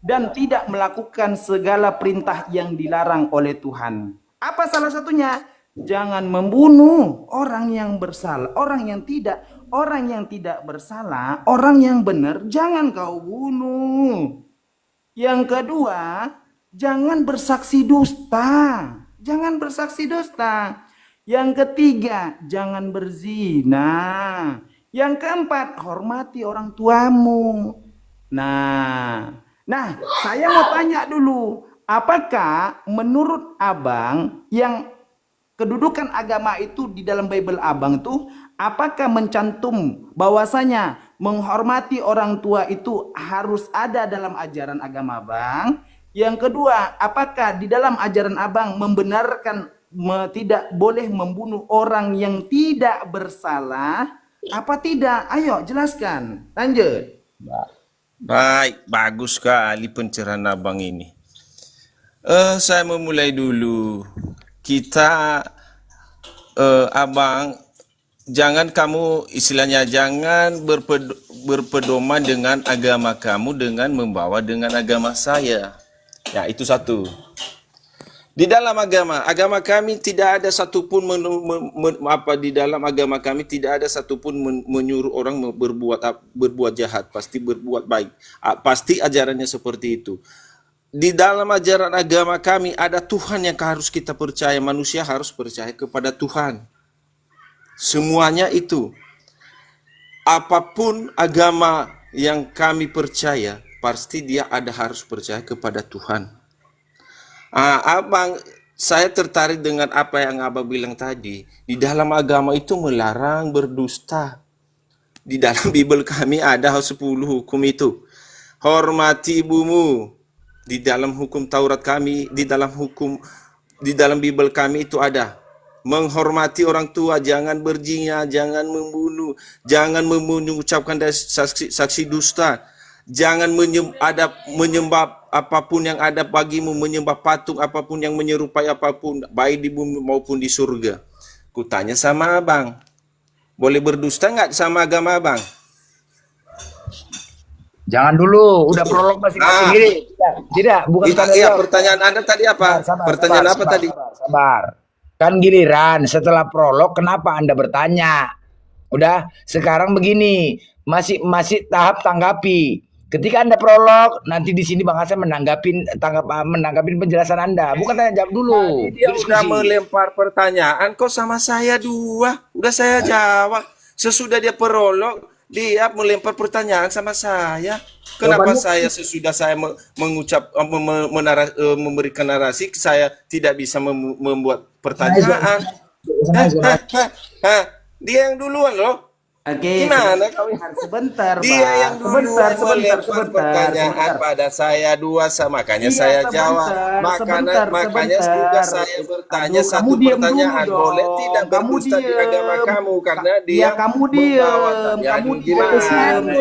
dan tidak melakukan segala perintah yang dilarang oleh Tuhan. Apa salah satunya? Jangan membunuh orang yang bersalah, orang yang tidak bersalah, orang yang benar jangan kau bunuh. Yang kedua, jangan bersaksi dusta. Jangan bersaksi dusta. Yang ketiga, jangan berzina. Yang keempat, hormati orang tuamu. Nah, saya mau tanya dulu, apakah menurut Abang yang kedudukan agama itu di dalam Bible Abang itu apakah mencantum bahwasanya menghormati orang tua itu harus ada dalam ajaran agama Abang? Yang kedua, apakah di dalam ajaran Abang membenarkan tidak boleh membunuh orang yang tidak bersalah? Apa tidak? Ayo jelaskan. Lanjut. Baik, bagus sekali pencerahan Abang ini. Saya memulai dulu. Kita Abang, jangan kamu istilahnya jangan berpedoman dengan agama kamu dengan membawa dengan agama saya. Ya, itu satu. Di dalam agama kami tidak ada satupun di dalam agama kami tidak ada satupun menyuruh orang berbuat jahat, pasti berbuat baik. Pasti ajarannya seperti itu. Di dalam ajaran agama kami ada Tuhan yang harus kita percaya, manusia harus percaya kepada Tuhan. Semuanya itu. Apapun agama yang kami percaya, pasti dia harus percaya kepada Tuhan. Abang, Saya tertarik dengan apa yang Abah bilang tadi. Di dalam agama itu melarang berdusta. Di dalam Bible kami ada 10 hukum itu. Hormati ibumu. Di dalam hukum Taurat kami, di dalam Bible kami itu ada. Menghormati orang tua, jangan berzina, jangan membunuh, jangan mengucapkan saksi dusta. Jangan menyembah apapun yang ada bagimu, menyembah patung apapun yang menyerupai apapun, baik di bumi maupun di surga. Kutanya sama abang, boleh berdusta nggak sama agama abang? Jangan dulu, udah prolog masing-masing gini. Tidak, bukan Iya, pertanyaan Anda tadi apa? Pertanyaan apa tadi? Sabar. Kan giliran setelah prolog kenapa Anda bertanya? Udah, sekarang begini, masih tahap tanggapi. Ketika Anda prolog, nanti di sini Bang Hasan menanggapin penjelasan Anda. Bukan tanya jawab dulu. Dia udah melempar pertanyaan kok sama saya dua. Udah saya jawab. Sesudah dia prolog, dia melempar pertanyaan sama saya. Kenapa sesudah saya memberikan narasi, saya tidak bisa membuat pertanyaan? Dia yang duluan loh. Oke, gimana kau? Sebentar, Dia yang duluan melempar pertanyaan pada saya dua, makanya saya jawab. Makanya sudah saya bertanya satu pertanyaan, boleh tidak berdusta di agama kamu karena dia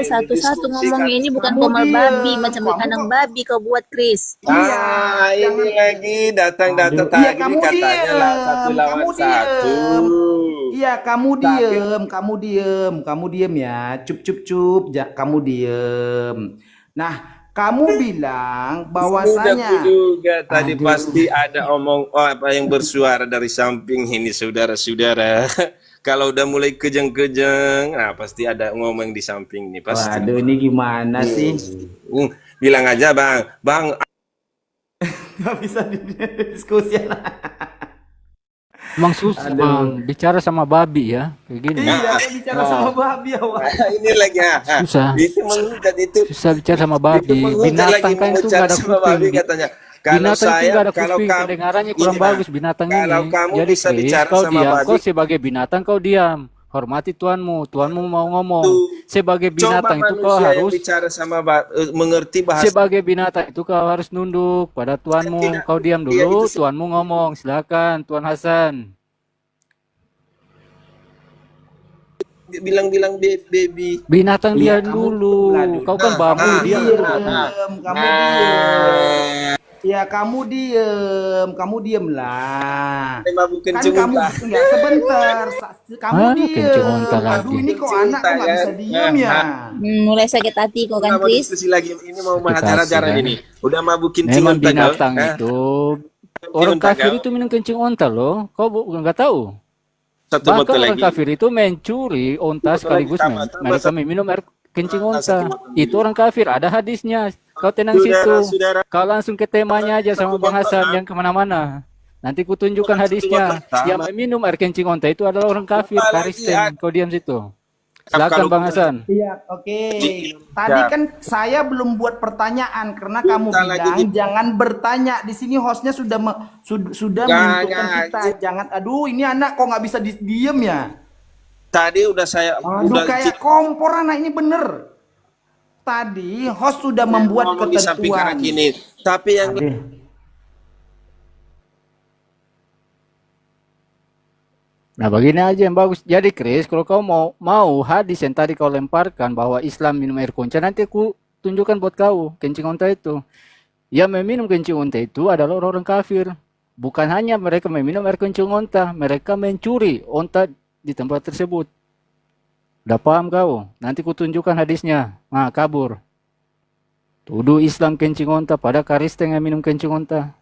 satu-satu ngomongnya ini bukan komal babi macam di kandang babi kau buat Chris. Ini lagi datang tadi katanya lah satu lawan satu. Iya, kamu diem ya, cup, kamu diem. Nah, kamu bilang bahwasanya juga tadi pasti ada apa yang bersuara dari samping ini, saudara-saudara. Kalau udah mulai kejeng-kejeng, nah pasti ada ngomong di samping nih pasti. Waduh, ini gimana sih? Bilang aja bang. Gak bisa diskusi lah. Emang susah bang, bicara sama babi ya, kayak gini. Iya, bicara sama babi ya. Ini lagi susah. Itu mengudat itu. Susah bicara sama babi. Binatang kan itu nggak ada kuping. Katanya. Kalau binatang saya, itu nggak ada kalau kuping, kamu, kedengarannya kurang bagus binatang kalau ini. kamu Jadi bisa Chris, bicara kau sama diam. babi. Kau sebagai binatang kau diam. Hormati Tuanmu mau ngomong. Sebagai binatang itu kau harus bicara sama mengerti bahasa. Sebagai binatang itu kau harus nunduk pada Tuanmu. Kau diam dulu, Tuanmu ngomong. Silakan, Tuan Hasan. Bilang baby. Binatang dia dulu. Kau kan babu, diam dulu. Ya kamu diem lah. Kan kamu enggak sebentar. Kamu diem. Aduh, ini kok anak kok nggak bisa diem ya? Mulai sakit hati kok kan Chris. Diskusi lagi. Ini mau acara-acara ini. Udah mabukin memang cingonta binatang itu. Orang kafir itu minum kencing onta loh. Kau nggak tahu? Bahkan orang kafir itu mencuri onta sekaligus mereka minum air kencing onta. Itu orang kafir. Ada hadisnya. Kau tenang situ. Kau langsung ke temanya aja sama Bang Hasan yang kemana-mana. Nanti kutunjukkan hadisnya. Yang minum air kencing onta itu adalah orang kafir, Kristen. Kau diam situ. Silakan Bang Hasan. Iya, oke. Tadi kan saya belum buat pertanyaan karena kamu bilang jangan bertanya. Di sini hostnya sudah menentukan kita. Jangan. Aduh, ini anak kok nggak bisa diem ya? Tadi udah saya. Aduh, kayak kompor anak ini bener. Tadi host sudah membuat ketentuan. Gini, tapi yang Nah, begini aja yang bagus. Jadi Chris, kalau kau mau hadis yang tadi kau lemparkan bahwa Islam minum air kunca, nanti aku tunjukkan buat kau kencing onta itu. Yang meminum kencing onta itu adalah orang-orang kafir. Bukan hanya mereka meminum air kencing onta, mereka mencuri onta di tempat tersebut. Udah paham kau? Nanti kutunjukkan hadisnya. Nah, kabur. Tuduh Islam kencing onta pada Kristen yang minum kencing onta.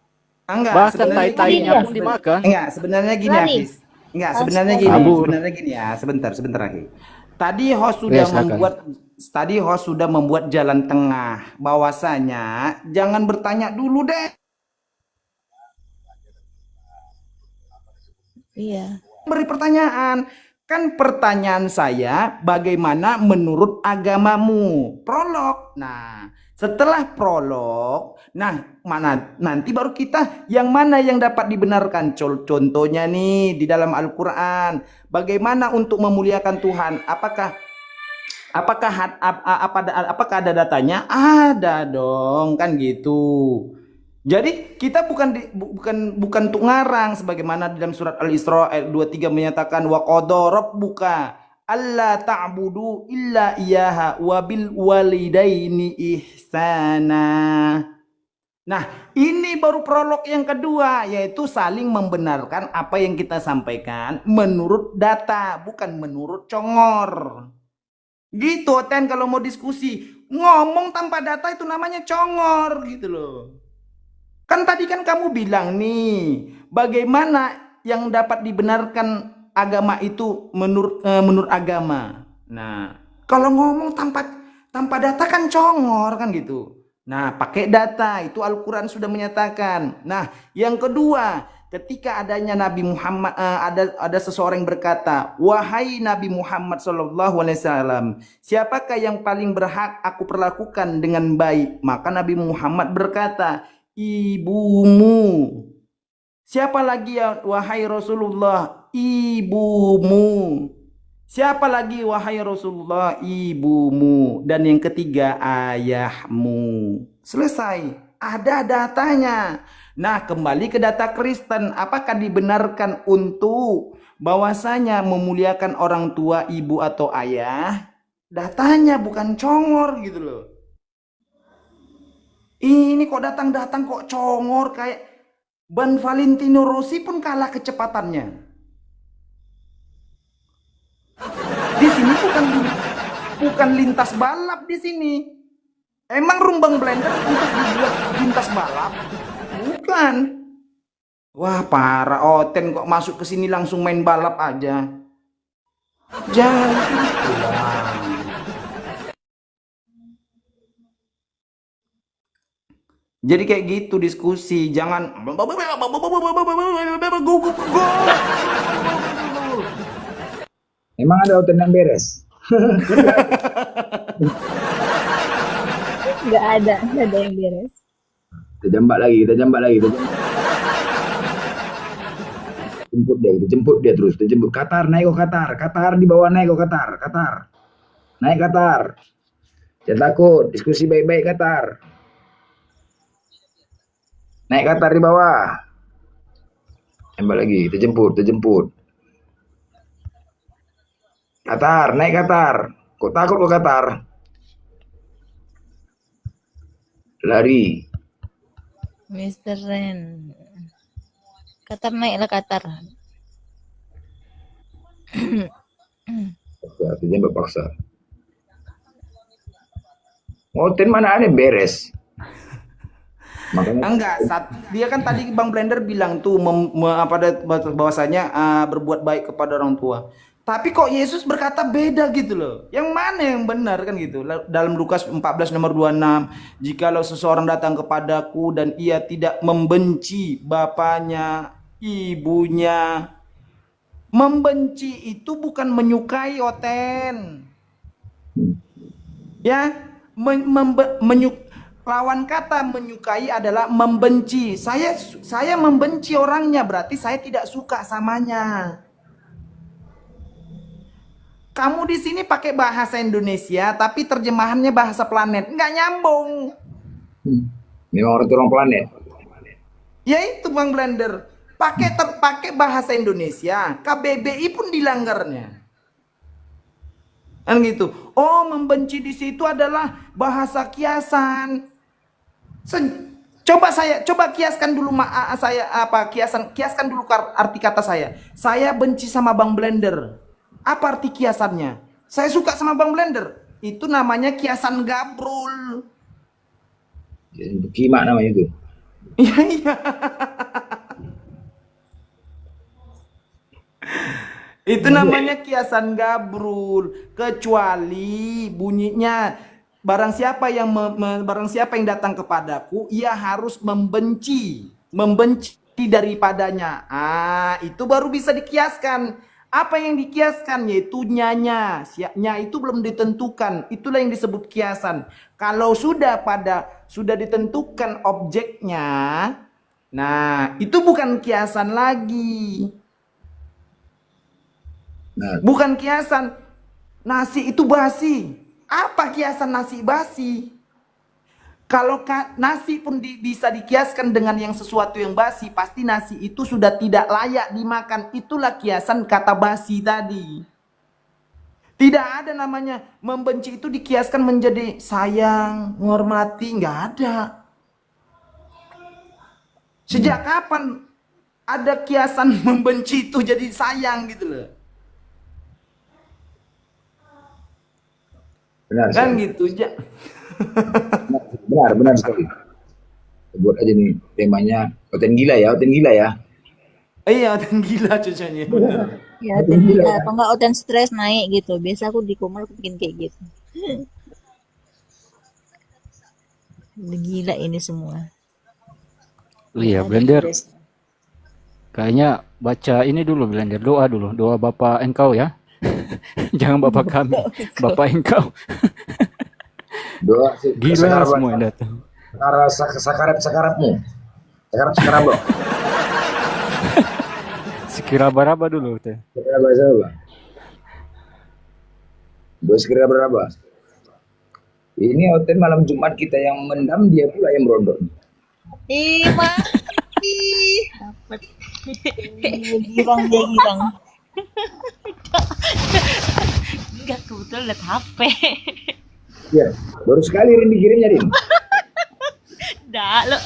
Bahkan tai-tainya pun dimakan. Enggak, sebenarnya gini Hafiz. Enggak, sebenarnya gini ya. Sebentar Hafiz. Tadi host sudah membuat jalan tengah bahwasanya jangan bertanya dulu deh. Iya. Beri pertanyaan. Kan pertanyaan saya, bagaimana menurut agamamu? Prolog. Nah, Setelah prolog, nah mana nanti baru kita yang mana yang dapat dibenarkan. Contohnya nih di dalam Al-Qur'an, bagaimana untuk memuliakan Tuhan? Apakah ada datanya? Ada dong, kan gitu. Jadi kita bukan untuk ngarang sebagaimana di dalam surat Al-Isra ayat 23 menyatakan wa qadha rabbuka alla ta'budu illa iyyaha wa bil walidaini ihsana. Nah, ini baru prolog yang kedua, yaitu saling membenarkan apa yang kita sampaikan menurut data, bukan menurut congor. Gitu, Ten, kalau mau diskusi, ngomong tanpa data itu namanya congor gitu loh. Kan tadi kan kamu bilang nih, bagaimana yang dapat dibenarkan agama itu menurut agama. Nah, kalau ngomong tanpa data kan congor kan gitu. Nah, pakai data itu Al-Qur'an sudah menyatakan. Nah, yang kedua, ketika adanya Nabi Muhammad ada seseorang yang berkata, "Wahai Nabi Muhammad sallallahu alaihi wasallam, siapakah yang paling berhak aku perlakukan dengan baik?" Maka Nabi Muhammad berkata, "Ibumu." Siapa lagi ya wahai Rasulullah? Ibumu. Siapa lagi wahai Rasulullah? Ibumu. Dan yang ketiga ayahmu. Selesai. Ada datanya. Nah, kembali ke data Kristen. Apakah dibenarkan untuk bahwasanya memuliakan orang tua, ibu atau ayah? Datanya bukan congor gitu loh. Ini kok datang-datang kok congor kayak Ban Valentino Rossi pun kalah kecepatannya. Di sini bukan lintas balap di sini. Emang rumbang blender untuk dibuat lintas balap? Bukan. Wah, parah Oten kok masuk ke sini langsung main balap aja. Jangan gitu lah. Jadi kayak gitu diskusi, jangan Emang ada Oten yang beres? Nggak ada yang beres. Kita jambak lagi. Jemput dia terus. Kita jemput Qatar, naik ke Qatar. Qatar di bawah, naik ke Qatar. Naik Qatar. Jangan takut, diskusi baik-baik Qatar. Naik Qatar di bawah. Tembak lagi, kita jemput. Qatar, naik Qatar. Kok takut ke Qatar? Lari. Mr. Ren. Qatar naiklah Qatar. Jambak paksa. Oten mana ada beres? Makanya enggak, dia kan tadi Bang Blender bilang tuh bahwasanya berbuat baik kepada orang tua. Tapi kok Yesus berkata beda gitu loh. Yang mana yang benar kan gitu. Dalam Lukas 14 nomor 26, jikalau seseorang datang kepadaku dan ia tidak membenci bapaknya, ibunya. Membenci itu bukan menyukai, Oten. Ya, lawan kata menyukai adalah membenci. Saya membenci orangnya, berarti saya tidak suka samanya. Kamu di sini pakai bahasa Indonesia, tapi terjemahannya bahasa planet, nggak nyambung. Memang orang planet. Ya itu Bang Blender, pakai bahasa Indonesia, KBBI pun dilanggarnya. Kan gitu. Oh, membenci di situ adalah bahasa kiasan. Coba kiaskan dulu kiaskan dulu arti kata saya. Saya benci sama Bang Blender. Apa arti kiasannya? Saya suka sama Bang Blender. Itu namanya kiasan gabrul. Kimak namanya itu. Iya. Itu namanya kiasan gabrul. Kecuali bunyinya barang siapa yang datang kepadaku, ia harus membenci daripadanya. Itu baru bisa dikiaskan. Apa yang dikiaskan yaitu nyanya. Nya itu belum ditentukan. Itulah yang disebut kiasan. Kalau sudah ditentukan objeknya, nah itu bukan kiasan lagi. Bukan kiasan. Nasi itu basi. Apa kiasan nasi basi? Kalau nasi pun bisa dikiaskan dengan yang sesuatu yang basi, pasti nasi itu sudah tidak layak dimakan. Itulah kiasan kata basi tadi. Tidak ada namanya membenci itu dikiaskan menjadi sayang, menghormati, nggak ada. Sejak kapan ada kiasan membenci itu jadi sayang gitu loh? Benar Kan sekali. gitu aja. Benar sekali. Sebut aja nih temanya Oten gila ya. Iya, dan gila cucanya. Ya, oten gila. Apa enggak oten stres naik gitu. Biasa aku di Kumul aku bikin kayak gitu. Udah gila ini semua. Iya, Ada Blender. stres. Kayaknya baca ini dulu Blender, doa dulu, doa Bapak engkau ya. Jangan Bapak kami, Bapak engkau. Doa Gila semua yang datang. sakarapmu. Sakarap bro. Sekira baraba dulu teh. Sekira berapa? Ini Oten malam Jumat kita yang mendam, dia pula yang merondok. Ih, mati. Dapat. Girang. Enggak, kebetulan liat HP. Ya, baru sekali Rin dikirimnya Rin. Dah, lo.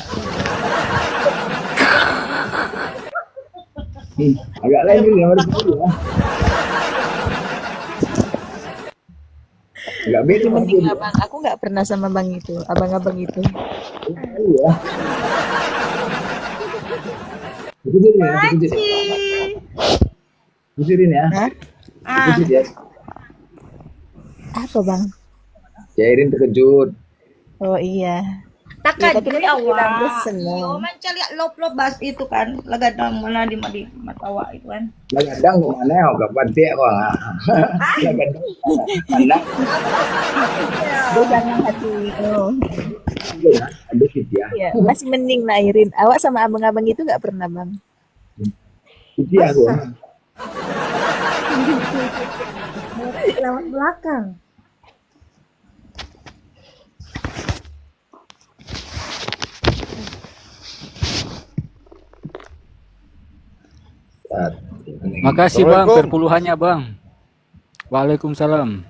Agak lain Rin, yang harus dulu ya. Enggak beda Mending abang, aku nggak pernah sama bang itu, abang-abang itu. Iya. Ikutin ya, ikutin ya. Ikutin ya. Apa bang? Ya Irin terkejut. Oh iya. Takkan Ya, tapi jadi kan kita awak. seneng. Yo manca lihat lop-lop bas itu kan. Lagadang mana di matawa itu kan. Kadang kemana ya, kapan tiap kok. Kadang mana? Gue jangan hati itu. Ada sih ya. Ya, masih mending lah Irin. Awak sama abang-abang itu nggak pernah bang? Itu ya gua. Lawan belakang. Makasih Bang perpuluhannya Bang. Waalaikumsalam.